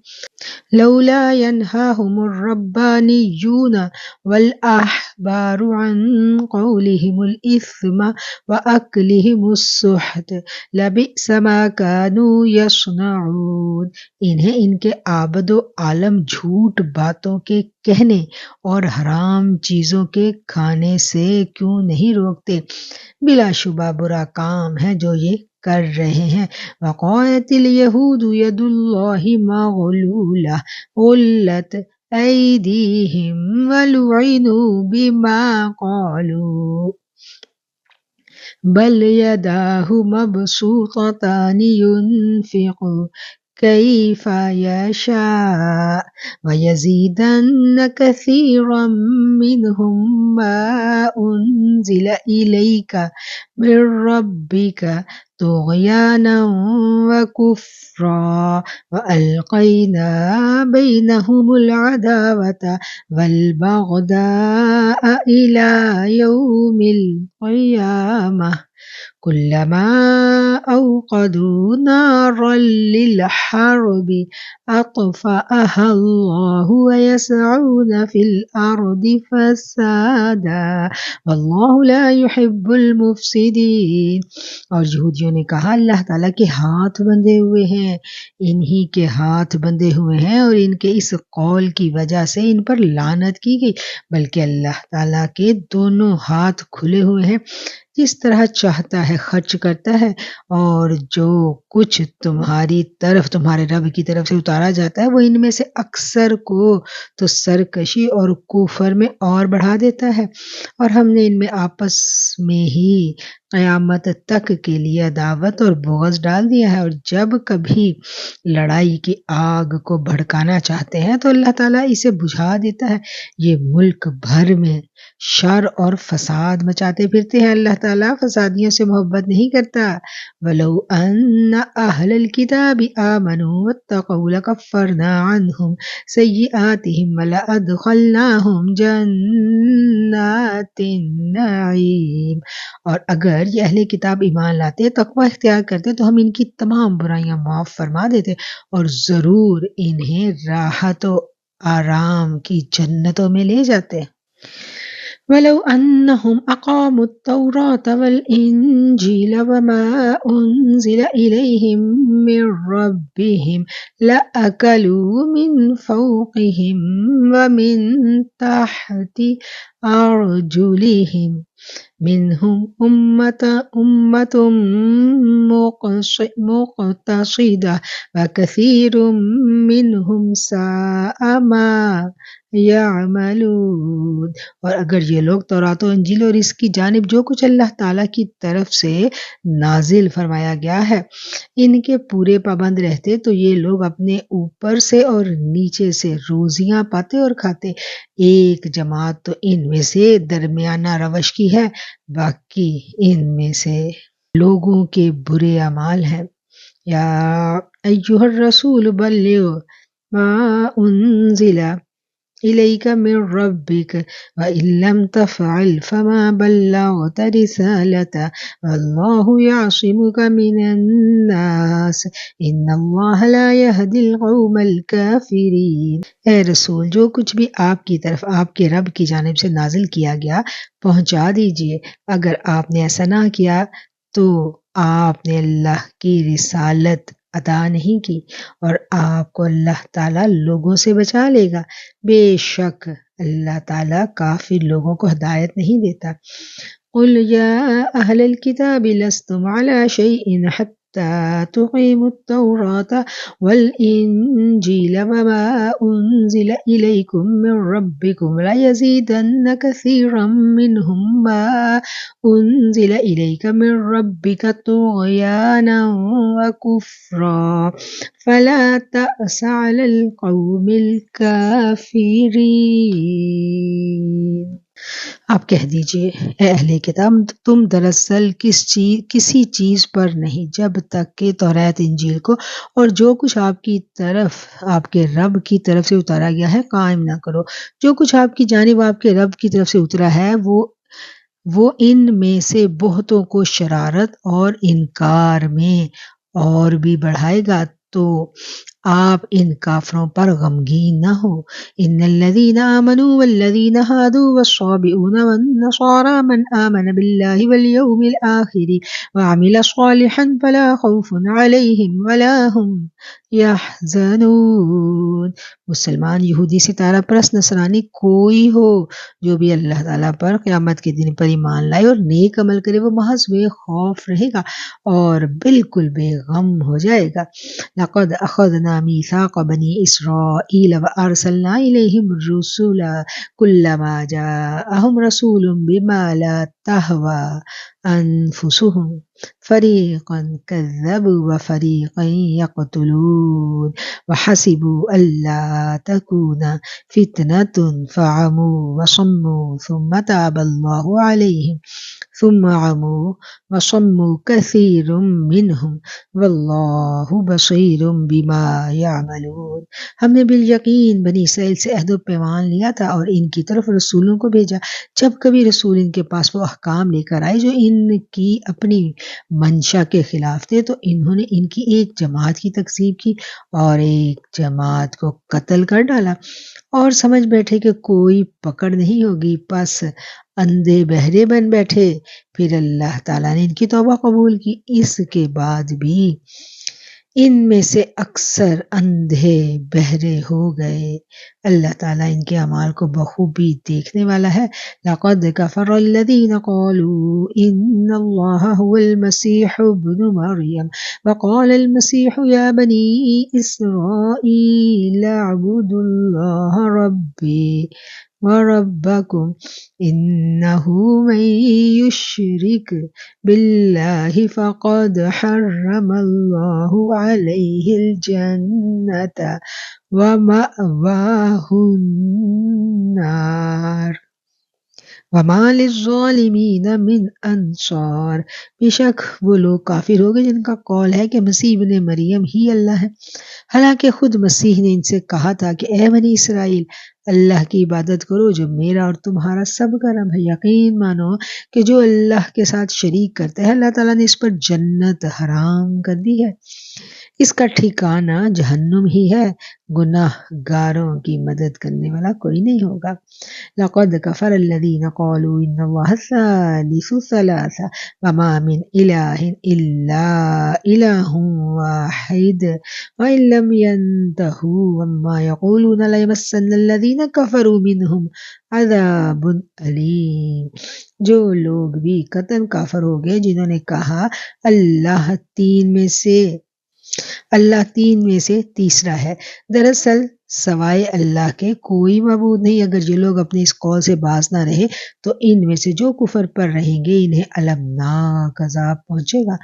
لولا ينهاهم الربانيون والأحبار عن قولهم الإثم وأكلهم السحت لبئس ما كانوا يصنعون، انہیں ان کے عابد و عالم جھوٹ باتوں کے کہنے اور حرام چیزوں کے کھانے سے کیوں نہیں روکتے؟ بلا شبہ برا کام ہے جو یہ کر رہے ہیں۔ وقالت اليہود ید اللہ مغلولہ غلت ایدیہم ولعنوا بما قالوا بل يداه مبسوطتان ينفق كيف يشاء ويزيدن كثيرا منهم ما أنزل إليك من ربك طغيانا وكفرا وألقينا بينهم العداوة والبغضاء إلى يوم القيامة كلما أوقدوا نارا للحرب أطفأها الله ويسعون في الأرض فسادا والله لا يحب المفسدين۔ اور یہودیوں نے کہا اللہ تعالیٰ کے ہاتھ بندھے ہوئے ہیں، انہی کے ہاتھ بندھے ہوئے ہیں اور ان کے اس قول کی وجہ سے ان پر لعنت کی گئی، بلکہ اللہ تعالیٰ کے دونوں ہاتھ کھلے ہوئے ہیں، جس طرح چاہتا ہے خرچ کرتا ہے، اور جو کچھ تمہاری طرف تمہارے رب کی طرف سے اتارا جاتا ہے وہ ان میں سے اکثر کو تو سرکشی اور کفر میں اور بڑھا دیتا ہے، اور ہم نے ان میں آپس میں ہی قیامت تک کے لیے عداوت اور بغض ڈال دیا ہے، اور جب کبھی لڑائی کی آگ کو بھڑکانا چاہتے ہیں تو اللہ تعالیٰ اسے بجھا دیتا ہے۔ یہ ملک بھر میں شر اور فساد مچاتے پھرتے ہیں، اللہ تعالیٰ فسادیوں سے محبت نہیں کرتا۔ وَلَوْ أَنَّ أَهْلَ الْكِتَابِ آمَنُوا وَاتَّقَوْا لَكَفَّرْنَا عَنْهُمْ سَيِّئَاتِهِمْ وَلَأَدْخَلْنَاهُمْ جَنَّاتِ النَّعِيمِ، اور اگر یہ اہل کتاب ایمان لاتے، تقوی اختیار کرتے تو ہم ان کی تمام برائیاں معاف فرما دیتے اور ضرور انہیں راحت و آرام کی جنتوں میں لے جاتے۔ وَلَوْ أَنَّهُمْ أَقَامُوا التَّوْرَاةَ وَالْإِنْجِيلَ وَمَا أُنْزِلَ إِلَيْهِمْ مِنْ رَبِّهِمْ لَأَكَلُوا مِنْ فَوْقِهِمْ وَمِنْ تَحْتِ أَرْجُلِهِمْ منهم أمة مقتصدة وكثير منهم ساء ما يعملون۔ اور اگر یہ لوگ تورات و انجیل اور اس کی جانب جو کچھ اللہ تعالیٰ کی طرف سے نازل فرمایا گیا ہے ان کے پورے پابند رہتے تو یہ لوگ اپنے اوپر سے اور نیچے سے روزیاں پاتے اور کھاتے۔ ایک جماعت تو ان میں سے درمیانہ روش کی ہے، باقی ان میں سے لوگوں کے برے اعمال ہیں۔ یا ایھا الرسول بلغ ما انزل الیک من ربک وان لم تفعل فما بلغت رسالته واللہ یعصمک من الناس ان اللہ لا یہدی القوم الکافرین۔ اے رسول، جو کچھ بھی آپ کی طرف آپ کے رب کی جانب سے نازل کیا گیا پہنچا دیجئے، اگر آپ نے ایسا نہ کیا تو آپ نے اللہ کی رسالت ادا نہیں کی اور آپ کو اللہ تعالیٰ لوگوں سے بچا لے گا، بے شک اللہ تعالیٰ کافر لوگوں کو ہدایت نہیں دیتا۔ قل یا اہل الکتاب لستم علی شیء حتی تقیموا التوراة والانجیل وما انزل الیکم من ربکم لیزیدن کثیرا منہم ما انزل الیک من ربک طغیانا وکفرا فلا تأس علی القوم الکافرین۔ آپ کہہ دیجئے اے اہل کتاب، تم دراصل کسی چیز پر نہیں جب تک کہ تورات انجیل کو اور جو کچھ آپ کی طرف آپ کے رب کی طرف سے اتارا گیا ہے قائم نہ کرو۔ جو کچھ آپ کی جانب آپ کے رب کی طرف سے اترا ہے وہ ان میں سے بہتوں کو شرارت اور انکار میں اور بھی بڑھائے گا، تو آپ ان کافروں پر غمگین نہ ہو۔ ان الذین آمنوا والذین ہادوا والصابئون والنصارى من آمن باللہ والیوم الآخر وعمل صالحا فلا خوف علیہم ولا هم یحزنون۔ مسلمان، یہودی، ستارہ پرست، نصرانی کوئی ہو جو بھی اللہ تعالیٰ پر قیامت کے دن پر ایمان لائے اور نیک عمل کرے، وہ محض بے خوف رہے گا اور بالکل بے غم ہو جائے گا۔ لقد اخذنا ميثاق بني إسرائيل وأرسلنا إليهم الرسل كلما جاءهم رسول بما لا تهوى أنفسهم فريقا كذبوا وفريقا يقتلون وحسبوا ألا تكون فتنة فعموا وصموا ثم تاب الله عليهم ثم عموا وصموا كثير منهم واللہ بصیر بما یعملون۔ ہم نے بالیقین بنی اسرائیل سے عہد و پیمان لیا تھا اور ان کی طرف رسولوں کو بھیجا۔ جب کبھی رسول ان کے پاس وہ احکام لے کر آئے جو ان کی اپنی منشا کے خلاف تھے تو انہوں نے ان کی ایک جماعت کی تکذیب کی اور ایک جماعت کو قتل کر ڈالا اور سمجھ بیٹھے کہ کوئی پکڑ نہیں ہوگی، پس اندھے بہرے بن بیٹھے۔ پھر اللہ تعالیٰ نے ان کی توبہ قبول کی، اس کے بعد بھی ان میں سے اکثر اندھے بہرے ہو گئے۔ اللہ تعالیٰ ان کے اعمال کو بخوبی دیکھنے والا ہے۔ لَقَدْ كَفَرَ الَّذِينَ قَالُوا إِنَّ اللَّهَ هُوَ الْمَسِيحُ ابْنُ مَرْيَمَ وَقَالَ الْمَسِيحُ يَا بَنِي إِسْرَائِيلَ اعْبُدُوا اللَّهَ رَبِّي وَرَبَّكُمْ إِنَّهُ مَن يُشْرِكْ بِاللَّهِ فَقَدْ حَرَّمَ اللَّهُ عَلَيْهِ الْجَنَّةَ وَمَأْوَاهُ النَّارُ وَمَا لِلظَّالِمِينَ مِنْ أَنصَارٍ۔ بے شک وہ لوگ کافر ہو گئے جن کا قول ہے کہ مسیح ابن مریم ہی اللہ ہے، حالانکہ خود مسیح نے ان سے کہا تھا کہ اے بنی اسرائیل، اللہ کی عبادت کرو جو میرا اور تمہارا سب کا رب ہے۔ یقین مانو کہ جو اللہ کے ساتھ شریک کرتے ہیں اللہ تعالیٰ نے اس پر جنت حرام کر دی ہے، اس کا ٹھکانہ جہنم ہی ہے، گناہ گاروں کی مدد کرنے والا کوئی نہیں ہوگا۔ لَقَدْ كَفَرَ الَّذِينَ قَالُوا إِنَّ اللَّهَ ثَالِثُ ثَلَاثَةٍ وَمَا مِنْ إِلَٰهٍ إِلَّا إِلَٰهٌ وَاحِدٌ وَإِن لَّمْ يَنْتَهُوا عَمَّا يَقُولُونَ لَيَمَسَّنَّ الَّذِينَ كَفَرُوا مِنْهُمْ عَذَابٌ أَلِيمٌ۔ جو لوگ بھی قطعاً کافر ہو گئے جنہوں نے کہا اللہ تین میں سے تیسرا ہے، دراصل سوائے اللہ کے کوئی معبود نہیں۔ اگر یہ لوگ اپنے اس قول سے باز نہ رہے تو ان میں سے جو کفر پر رہیں گے انہیں المناک عذاب پہنچے گا۔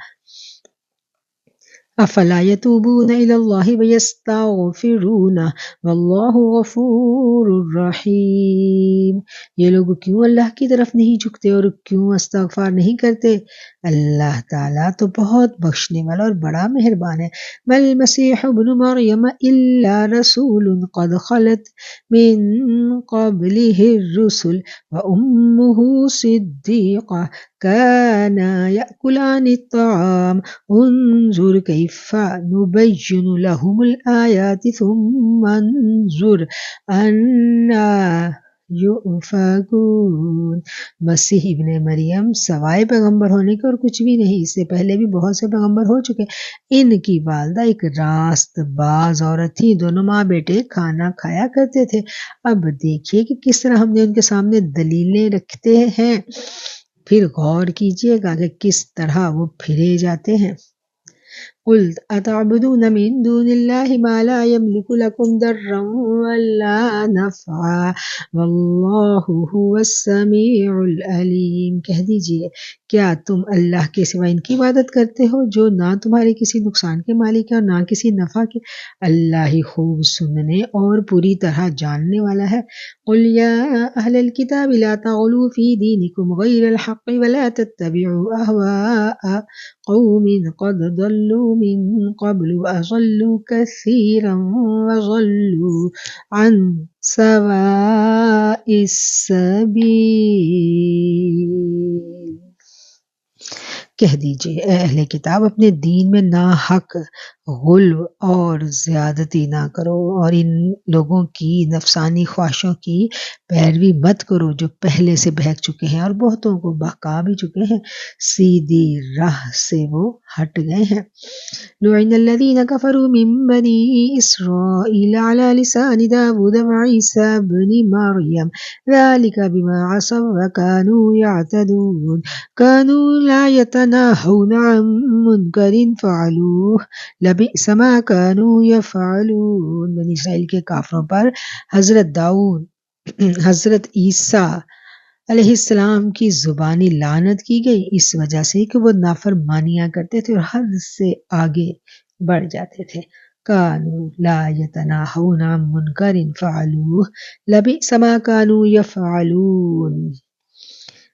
افلا یتوبون الی اللہ ویستغفرونہ واللہ غفور رحیم۔ یہ لوگ کیوں اللہ کی طرف نہیں جھکتے اور کیوں استغفار نہیں کرتے؟ اللہ تعالیٰ تو بہت بخشنے والا اور بڑا مہربان ہے۔ مَا الْمَسِيحُ ابْنُ مَرْيَمَ إِلَّا رَسُولٌ قَدْ خَلَتْ مِن قَبْلِهِ الرُّسُلُ وَأُمُّهُ صِدِّيقَةٌ كَانَا يَأْكُلَانِ الطَّعَامَ انظُرْ كَيْفَ نُبَيِّنُ لَهُمُ الْآيَاتِ ثُمَّ انظُرْ أَنَّىٰ یؤفکون۔ مسیح ابن مریم سوائے پیغمبر ہونے کے اور کچھ بھی نہیں، اس سے پہلے بھی بہت سے پیغمبر ہو چکے۔ ان کی والدہ ایک راست باز عورت تھی، دونوں ماں بیٹے کھانا کھایا کرتے تھے۔ اب دیکھیے کہ کس طرح ہم نے ان کے سامنے دلیلیں رکھتے ہیں، پھر غور کیجئے گا کہ کس طرح وہ پھرے جاتے ہیں۔ قُلْ أَتَعْبُدُونَ مِن دُونِ اللَّهِ مَا لَا يَمْلِكُ لَكُمْ ضَرًّا وَلَا نَفْعًا وَاللَّهُ هُوَ السَّمِيعُ الْعَلِيمُ۔ کہہ دیجئے کیا تم اللہ کے سوا ان کی عبادت کرتے ہو جو نہ تمہارے کسی نقصان کے مالک ہے اور نہ کسی نفع کے؟ اللہ ہی خوب سننے اور پوری طرح جاننے والا ہے۔ قُلْ يَا أَهْلَ الْكِتَابِ لَا تَغْلُوا فِي دِينِكُمْ غَيْرَ الْحَقِّ وَلَا تَتَّبِعُوا أَهْوَاءَ قَوْمٍ قَدْ ضَلُّوا مِن قَبْلُ وَأَضَلُّوا كَثِيرًا وَضَلُّوا عَن سَوَاءِ السَّبِيلِ۔ کہہ دیجئے اے اہل کتاب اپنے دین میں ناحق غلو اور زیادتی نہ کرو اور ان لوگوں کی نفسانی خواہشوں کی پیروی مت کرو جو پہلے سے بہک چکے ہیں اور بہتوں کو بہکا بھی چکے ہیں، سیدھی راہ سے وہ ہٹ گئے ہیں۔ لعن الذین کفروا من بنی اسرائیل علی لسان داود وعیسی ابن مریم ذلک بما عصوا وکانوا یعتدون کانوا لا یتناہون يتناهون عن منكر فعلوه لبئس ما كانوا يفعلون۔ بنی اسرائیل کے کافروں پر حضرت داؤد حضرت عیسیٰ علیہ السلام کی زبانی لعنت کی گئی اس وجہ سے کہ وہ نافرمانیاں کرتے تھے اور حد سے آگے بڑھ جاتے تھے۔ کانوا لا یتناہون عن منکر فعلوہ لبئس ما کانوا یفعلون۔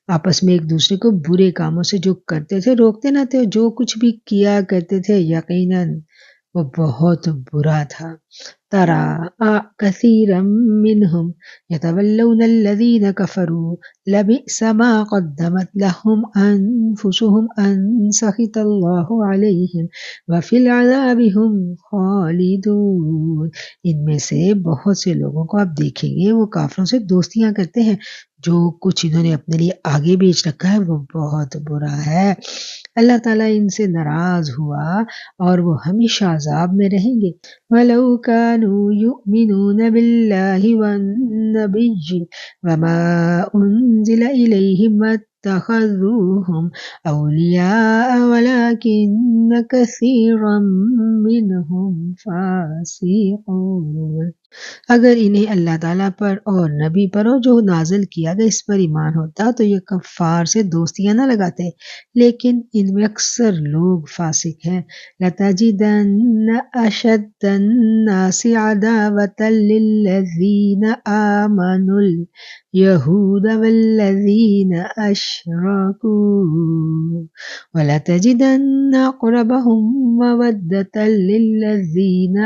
آپس میں ایک دوسرے کو برے کاموں سے جو کرتے تھے روکتے نہ تھے، اور جو کچھ بھی کیا کرتے تھے یقیناً وہ بہت برا تھا۔ ترى كثيرا منهم يتولون الذين كفروا لبئس ما قدمت لهم أنفسهم أن سخط الله عليهم وفي العذاب هم خالدون۔ ان میں سے بہت سے لوگوں کو آپ دیکھیں گے وہ کافروں سے دوستیاں کرتے ہیں، جو کچھ انہوں نے اپنے لیے آگے بیچ رکھا ہے وہ بہت برا ہے۔ اللہ تعالیٰ ان سے ناراض ہوا اور وہ ہمیشہ عذاب میں رہیں گے۔ وَلَوْ كَانُوا يُؤْمِنُونَ بِاللَّهِ وَالنَّبِيِّ وَمَا أُنزِلَ إِلَيْهِمْ مَا اتَّخَذُوهُمْ أَوْلِيَاءَ وَلَكِنَّ كَثِيرًا مِّنْهُمْ فَاسِقُونَ۔ اگر انہیں اللہ تعالیٰ پر اور نبی پر اور جو نازل کیا گیا اس پر ایمان ہوتا تو یہ کفار سے دوستیاں نہ لگاتے، لیکن ان میں اکثر لوگ فاسق ہیں۔ لَتَجِدَنَّ أَشَدَّ النَّاسِ عَدَاوَةً لِلَّذِينَ آمَنُوا الْيَهُودَ وَالَّذِينَ أَشْرَكُوا وَلَتَجِدَنَّ أَقْرَبَهُم مَّوَدَّةً لِلَّذِينَ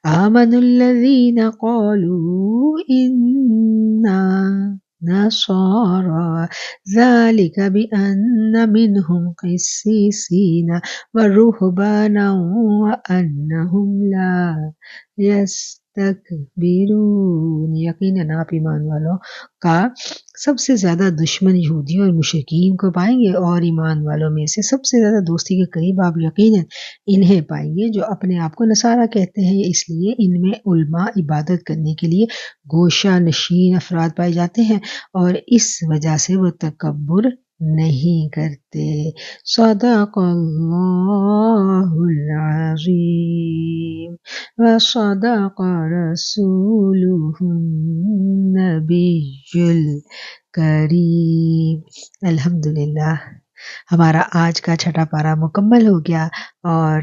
آمنوا الذين قالوا إنا نصارى ذلك بأن منهم قسيسين ورهبانا وأنهم لا يستكبرون۔ یقیناً آپ ایمان والوں کا سب سے زیادہ دشمن یہودیوں اور مشرکین کو پائیں گے، اور ایمان والوں میں سے سب سے زیادہ دوستی کے قریب آپ یقیناً انہیں پائیں گے جو اپنے آپ کو نصارہ کہتے ہیں۔ اس لیے ان میں علماء عبادت کرنے کے لیے گوشہ نشین افراد پائے جاتے ہیں اور اس وجہ سے وہ تکبر نہیں کرتے۔ صدق اللہ العظیم وصدق رسولہ النبی الکریم۔ الحمدللہ ہمارا آج کا چھٹا پارہ مکمل ہو گیا، اور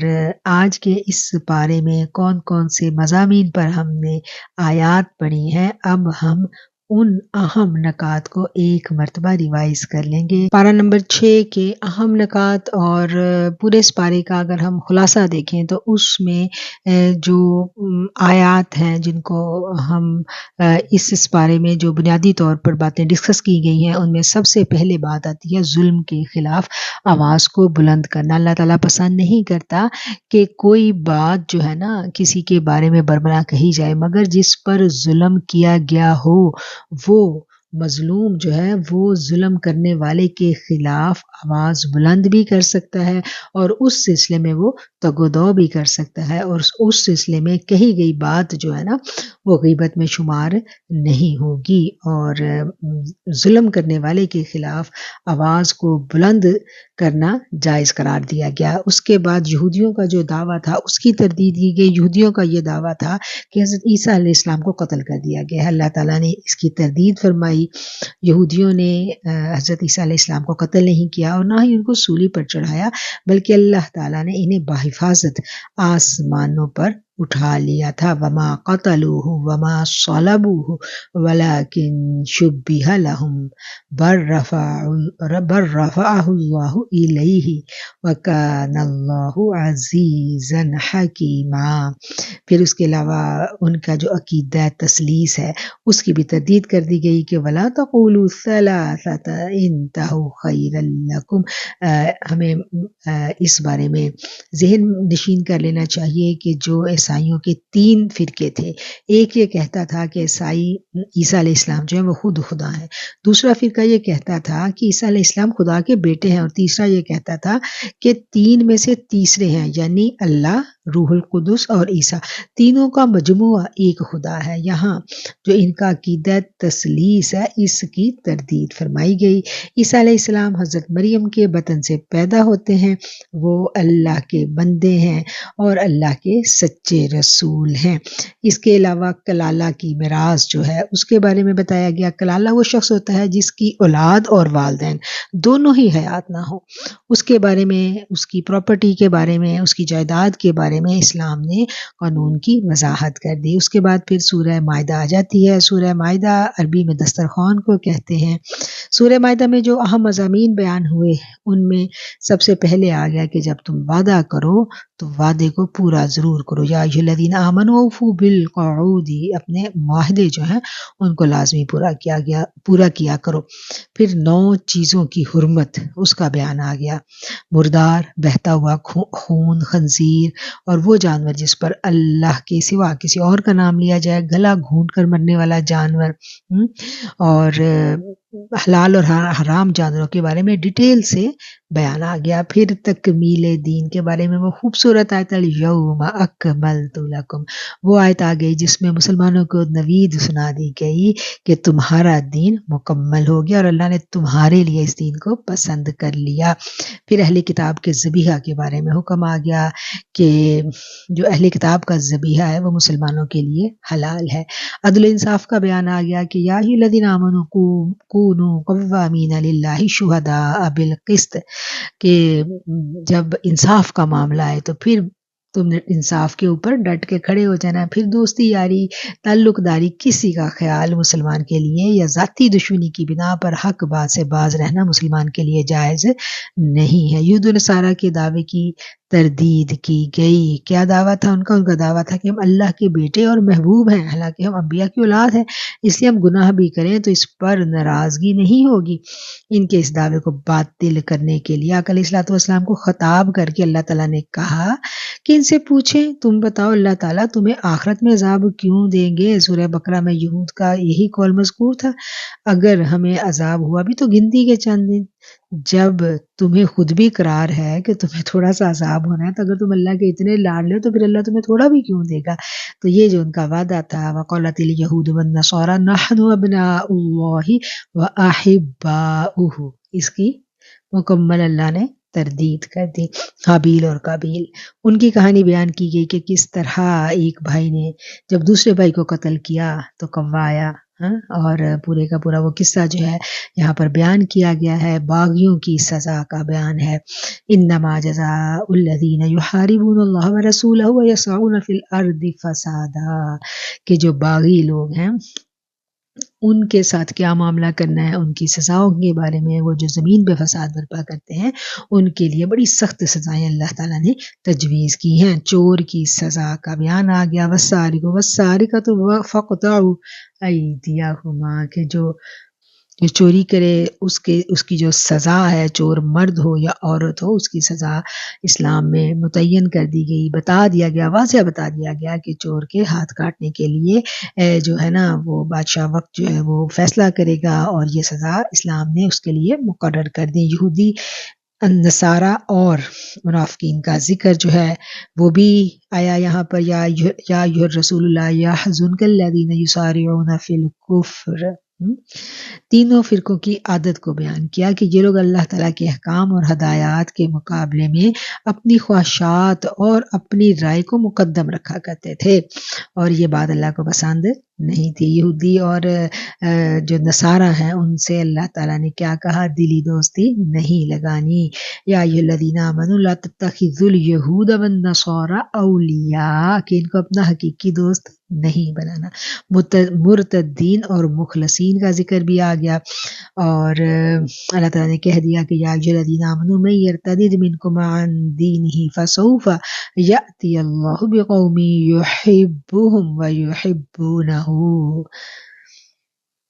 آج کے اس پارے میں کون کون سے مضامین پر ہم نے آیات پڑھی ہیں، اب ہم ان اہم نکات کو ایک مرتبہ ریوائز کر لیں گے۔ پارہ نمبر 6 کے اہم نکات اور پورے اس پارے کا اگر ہم خلاصہ دیکھیں تو اس میں جو آیات ہیں جن کو ہم اس پارے میں جو بنیادی طور پر باتیں ڈسکس کی گئی ہیں ان میں سب سے پہلے بات آتی ہے ظلم کے خلاف آواز کو بلند کرنا۔ اللہ تعالیٰ پسند نہیں کرتا کہ کوئی بات جو ہے نا کسی کے بارے میں بربنا کہی جائے، مگر جس پر ظلم کیا گیا ہو وہ مظلوم جو ہے وہ ظلم کرنے والے کے خلاف آواز بلند بھی کر سکتا ہے، اور اس سلسلے میں وہ تگ و دو بھی کر سکتا ہے، اور اس سلسلے میں کہی گئی بات جو ہے نا وہ غیبت میں شمار نہیں ہوگی، اور ظلم کرنے والے کے خلاف آواز کو بلند کرنا جائز قرار دیا گیا۔ اس کے بعد یہودیوں کا جو دعویٰ تھا اس کی تردید کی گئی۔ یہودیوں کا یہ دعویٰ تھا کہ حضرت عیسیٰ علیہ السلام کو قتل کر دیا گیا ہے۔ اللہ تعالیٰ نے اس کی تردید فرمائی۔ یہودیوں نے حضرت عیسیٰ علیہ السلام کو قتل نہیں کیا اور نہ ہی ان کو سولی پر چڑھایا، بلکہ اللہ تعالیٰ نے انہیں بحفاظت آسمانوں پر اٹھا لیا تھا۔ وما قتلوہ وما صلبوہ ولکن شبہ لہم بل رفعہ اللہ الیہ وکان اللہ عزیزا حکیما۔ پھر اس کے علاوہ ان کا جو عقیدہ تثلیث ہے اس کی بھی تردید کر دی گئی کہ ولا تقولوا ثلاثۃ انتہوا خیرا لکم۔ ہمیں اس بارے میں ذہن نشین کر لینا چاہیے کہ جو عیسائیوں کے 3 فرقے تھے، ایک یہ کہتا تھا کہ عیسائی عیسیٰ علیہ السلام جو ہیں وہ خود خدا ہیں، دوسرا فرقہ یہ کہتا تھا کہ عیسیٰ علیہ السلام خدا کے بیٹے ہیں، اور تیسرا یہ کہتا تھا کہ 3 میں سے تیسرے ہیں، یعنی اللہ روح القدس اور عیسیٰ، تینوں کا مجموعہ ایک خدا ہے۔ یہاں جو ان کا عقیدت تثلیث ہے اس کی تردید فرمائی گئی۔ عیسیٰ علیہ السلام حضرت مریم کے بطن سے پیدا ہوتے ہیں، وہ اللہ کے بندے ہیں اور اللہ کے سچے رسول ہیں۔ اس کے علاوہ کلالہ کی میراث جو ہے اس کے بارے میں بتایا گیا۔ کلالہ وہ شخص ہوتا ہے جس کی اولاد اور والدین دونوں ہی حیات نہ ہو، اس کے بارے میں، اس کی پراپرٹی کے بارے میں، اس کی جائیداد کے بارے میں اسلام نے قانون کی وضاحت کر دی۔ اس کے بعد پھر سورہ مائدہ آ جاتی ہے۔ سورہ مائدہ عربی میں دسترخوان کو کہتے ہیں۔ سورہ مائدہ میں جو اہم مضامین بیان ہوئے ان میں سب سے پہلے آ گیا کہ جب تم وعدہ کرو تو وعدے کو پورا ضرور کرو، یا ایھا الذین آمنوا اوفوا بالعقود، اپنے معاہدے جو ہیں ان کو لازمی پورا کیا کرو۔ پھر 9 چیزوں کی حرمت اس کا بیان آ گیا، مردار، بہتا ہوا خون، خنزیر اور وہ جانور جس پر اللہ کے سوا کسی اور کا نام لیا جائے، گلا گھونٹ کر مرنے والا جانور، اور حلال اور حرام جانوروں کے بارے میں ڈیٹیل سے بیان آ گیا۔ پھر تکمیل دین کے بارے میں وہ خوبصورت آیت الیوم اکملت لکم، وہ آیت آ گئی جس میں مسلمانوں کو نوید سنا دی گئی کہ تمہارا دین مکمل ہو گیا اور اللہ نے تمہارے لیے اس دین کو پسند کر لیا۔ پھر اہل کتاب کے ذبیحہ کے بارے میں حکم آ گیا کہ جو اہل کتاب کا ذبیحہ ہے وہ مسلمانوں کے لیے حلال ہے۔ عدل و انصاف کا بیان آ گیا کہ یا ایھا الذین آمنوا کونوا قوامین للہ شہداء بالقسط، کہ جب انصاف کا معاملہ ہے تو پھر تم نے انصاف کے اوپر ڈٹ کے کھڑے ہو جانا۔ پھر دوستی یاری تعلق داری کسی کا خیال مسلمان کے لیے یا ذاتی دشمنی کی بنا پر حق بات سے باز رہنا مسلمان کے لیے جائز نہیں ہے۔ یہود و نصارہ کے دعوے کی تردید کی گئی۔ کیا دعویٰ تھا ان کا دعویٰ تھا کہ ہم اللہ کے بیٹے اور محبوب ہیں، حالانکہ ہم انبیاء کی اولاد ہیں، اس لیے ہم گناہ بھی کریں تو اس پر ناراضگی نہیں ہوگی۔ ان کے اس دعوے کو باطل کرنے کے لیے آقا علیہ السلام کو خطاب کر کے اللہ تعالیٰ نے کہا کہ ان سے پوچھیں، تم بتاؤ اللہ تعالیٰ تمہیں آخرت میں عذاب کیوں دیں گے؟ سورہ بقرہ میں یہود کا یہی قول مذکور تھا، اگر ہمیں عذاب ہوا بھی تو گنتی کے چند دن، جب تمہیں خود بھی قرار ہے کہ تمہیں تھوڑا سا عذاب ہونا ہے، تو اگر تم اللہ کے اتنے لاڈ لے تو پھر اللہ تمہیں تھوڑا بھی کیوں دے گا؟ تو یہ جو ان کا وعدہ تھا، وقالت الیہود والنصارى نحن ابناء اللہ واحباؤہ، اس کی مکمل اللہ نے تردید کر دی۔ حابیل اور قابیل، ان کی کہانی بیان کی گئی کہ کس طرح ایک بھائی نے جب دوسرے بھائی کو قتل کیا تو کوایا، اور پورے کا پورا وہ قصہ جو ہے یہاں پر بیان کیا گیا ہے۔ باغیوں کی سزا کا بیان ہے، انما جزاء الذین یحاربون اللہ ورسولہ ویسعون فی الارض فسادا، کہ جو باغی لوگ ہیں ان کے ساتھ کیا معاملہ کرنا ہے، ان کی سزاؤں کے بارے میں، وہ جو زمین پہ فساد برپا کرتے ہیں ان کے لیے بڑی سخت سزائیں اللہ تعالیٰ نے تجویز کی ہیں۔ چور کی سزا کا بیان آ گیا، والسارق والسارقۃ فاقطعوا ایدیہما، کہ جو چوری کرے اس کی جو سزا ہے، چور مرد ہو یا عورت ہو، اس کی سزا اسلام میں متعین کر دی گئی، بتا دیا گیا، واضح بتا دیا گیا کہ چور کے ہاتھ کاٹنے کے لیے جو ہے نا وہ بادشاہ وقت جو ہے وہ فیصلہ کرے گا، اور یہ سزا اسلام نے اس کے لیے مقرر کر دی۔ یہودی، نصارہ اور منافقین کا ذکر جو ہے وہ بھی آیا یہاں پر، یا ایھا الرسول لا یحزنک الذین یسارعون فی الکفر، تینوں فرقوں کی عادت کو بیان کیا کہ یہ لوگ اللہ تعالیٰ کے احکام اور ہدایات کے مقابلے میں اپنی خواہشات اور اپنی رائے کو مقدم رکھا کرتے تھے، اور یہ بات اللہ کو پسند نہیں تھی۔ یہودی اور جو نصارہ ہیں ان سے اللہ تعالیٰ نے کیا کہا؟ دلی دوستی نہیں لگانی۔ یا ایھا الذین آمنوا لا تتخذوا الیہود والنصارى اولیاء، کہ ان کو اپنا حقیقی دوست نہیں بنانا۔ مرتدین اور مخلصین کا ذکر بھی آ گیا، اور اللہ تعالیٰ نے کہہ دیا کہ یا ایھا الذین آمنوا من یرتد منکم عن دینہ فسوف یأتی اللہ بقوم یحبهم ویحبونہ،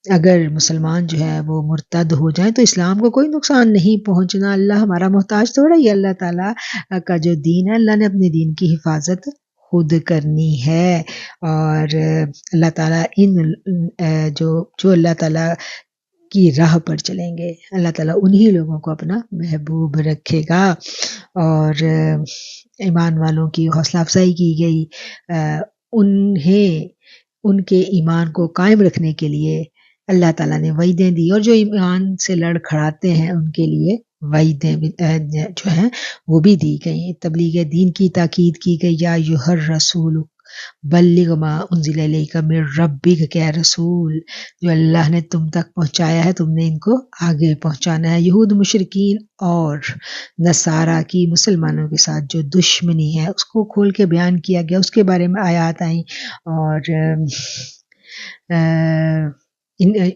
اگر مسلمان جو ہے وہ مرتد ہو جائیں تو اسلام کو کوئی نقصان نہیں پہنچنا، اللہ ہمارا محتاج تھوڑا ہی، اللہ تعالیٰ کا جو دین ہے، اللہ نے اپنے دین کی حفاظت خود کرنی ہے، اور اللہ تعالیٰ جو اللہ تعالیٰ کی راہ پر چلیں گے۔ اللہ تعالیٰ انہی لوگوں کو اپنا محبوب رکھے گا۔ اور ایمان والوں کی حوصلہ افزائی کی گئی، انہیں ان کے ایمان کو قائم رکھنے کے لیے اللہ تعالیٰ نے وعیدیں دی، اور جو ایمان سے لڑ کھڑاتے ہیں ان کے لیے وعیدیں جو ہیں وہ بھی دی گئی۔ تبلیغ دین کی تاکید کی گئی، یا ایھا الرسول بلغ ما انزل الیک من ربک، کہ اے رسول جو اللہ نے تم تک پہنچایا ہے تم نے ان کو آگے پہنچانا ہے۔ یہود مشرکین اور نصارہ کی مسلمانوں کے ساتھ جو دشمنی ہے اس کو کھول کے بیان کیا گیا، اس کے بارے میں آیات آئیں، اور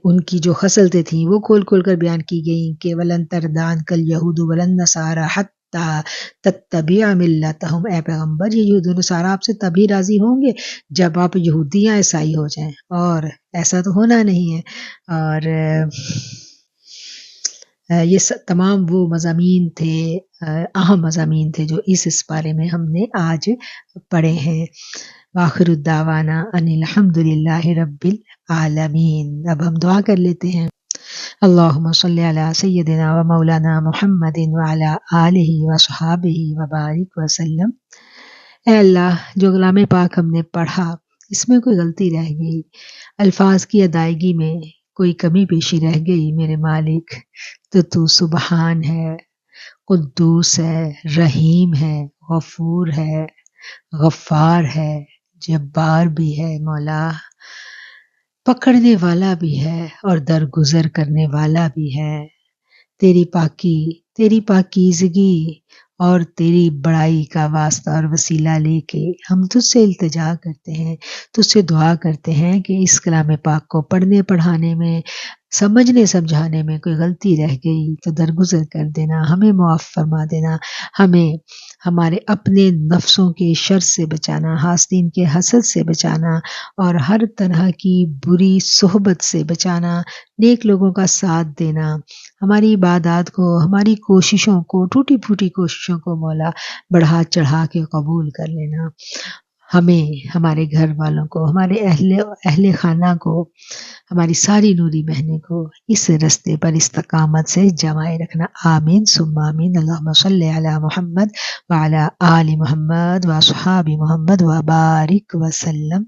ان کی جو خصلتیں تھیں وہ کھول کھول کر بیان کی گئیں کہ وَلَن تَرْضَ عَنْكَ الْيَهُودُ وَلَا النَّصَارَىٰ حَتَّىٰ تَتَّبِعَ مِلَّتَهُمْ۔ اے پیغمبر یہ یہود و نصارہ آپ سے تبھی راضی ہوں گے جب آپ یہودیاں عیسائی ہو جائیں، اور ایسا تو ہونا نہیں ہے۔ اور یہ تمام وہ مضامین تھے، اہم مضامین تھے جو اس بارے میں ہم نے آج پڑھے ہیں۔ وآخر الدعوانا ان الحمد للہ رب العالمین۔ اب ہم دعا کر لیتے ہیں۔ اللہم صلی علی سیدنا و مولانا محمد وعلی آلہ وصحابہ وبارک وسلم۔ اے اللہ، جو کلام پاک ہم نے پڑھا اس میں کوئی غلطی رہ گئی، الفاظ کی ادائیگی میں کوئی کمی بیشی رہ گئی، میرے مالک تو سبحان ہے، قدوس ہے، رحیم ہے، غفور ہے، غفار ہے، جبار بھی ہے مولا، پکڑنے والا بھی ہے اور درگزر کرنے والا بھی ہے۔ تیری پاکی، تیری پاکیزگی اور تیری بڑائی کا واسطہ اور وسیلہ لے کے ہم تجھ سے التجا کرتے ہیں، تجھ سے دعا کرتے ہیں کہ اس کلام پاک کو پڑھنے پڑھانے میں، سمجھنے سمجھانے میں کوئی غلطی رہ گئی تو درگزر کر دینا، ہمیں معاف فرما دینا، ہمیں ہمارے اپنے نفسوں کے شر سے بچانا، حاسدین کے حسد سے بچانا، اور ہر طرح کی بری صحبت سے بچانا، نیک لوگوں کا ساتھ دینا، ہماری عبادات کو، ہماری کوششوں کو، ٹوٹی پھوٹی کوششوں کو مولا بڑھا چڑھا کے قبول کر لینا، ہمیں، ہمارے گھر والوں کو، ہمارے اہل خانہ کو، ہماری ساری نوری بہنیں کو اس رستے پر استقامت سے جمائے رکھنا۔ آمین ثم آمین۔ اللہم صلی علی محمد وعلی آل محمد واصحاب محمد وبارک وسلم۔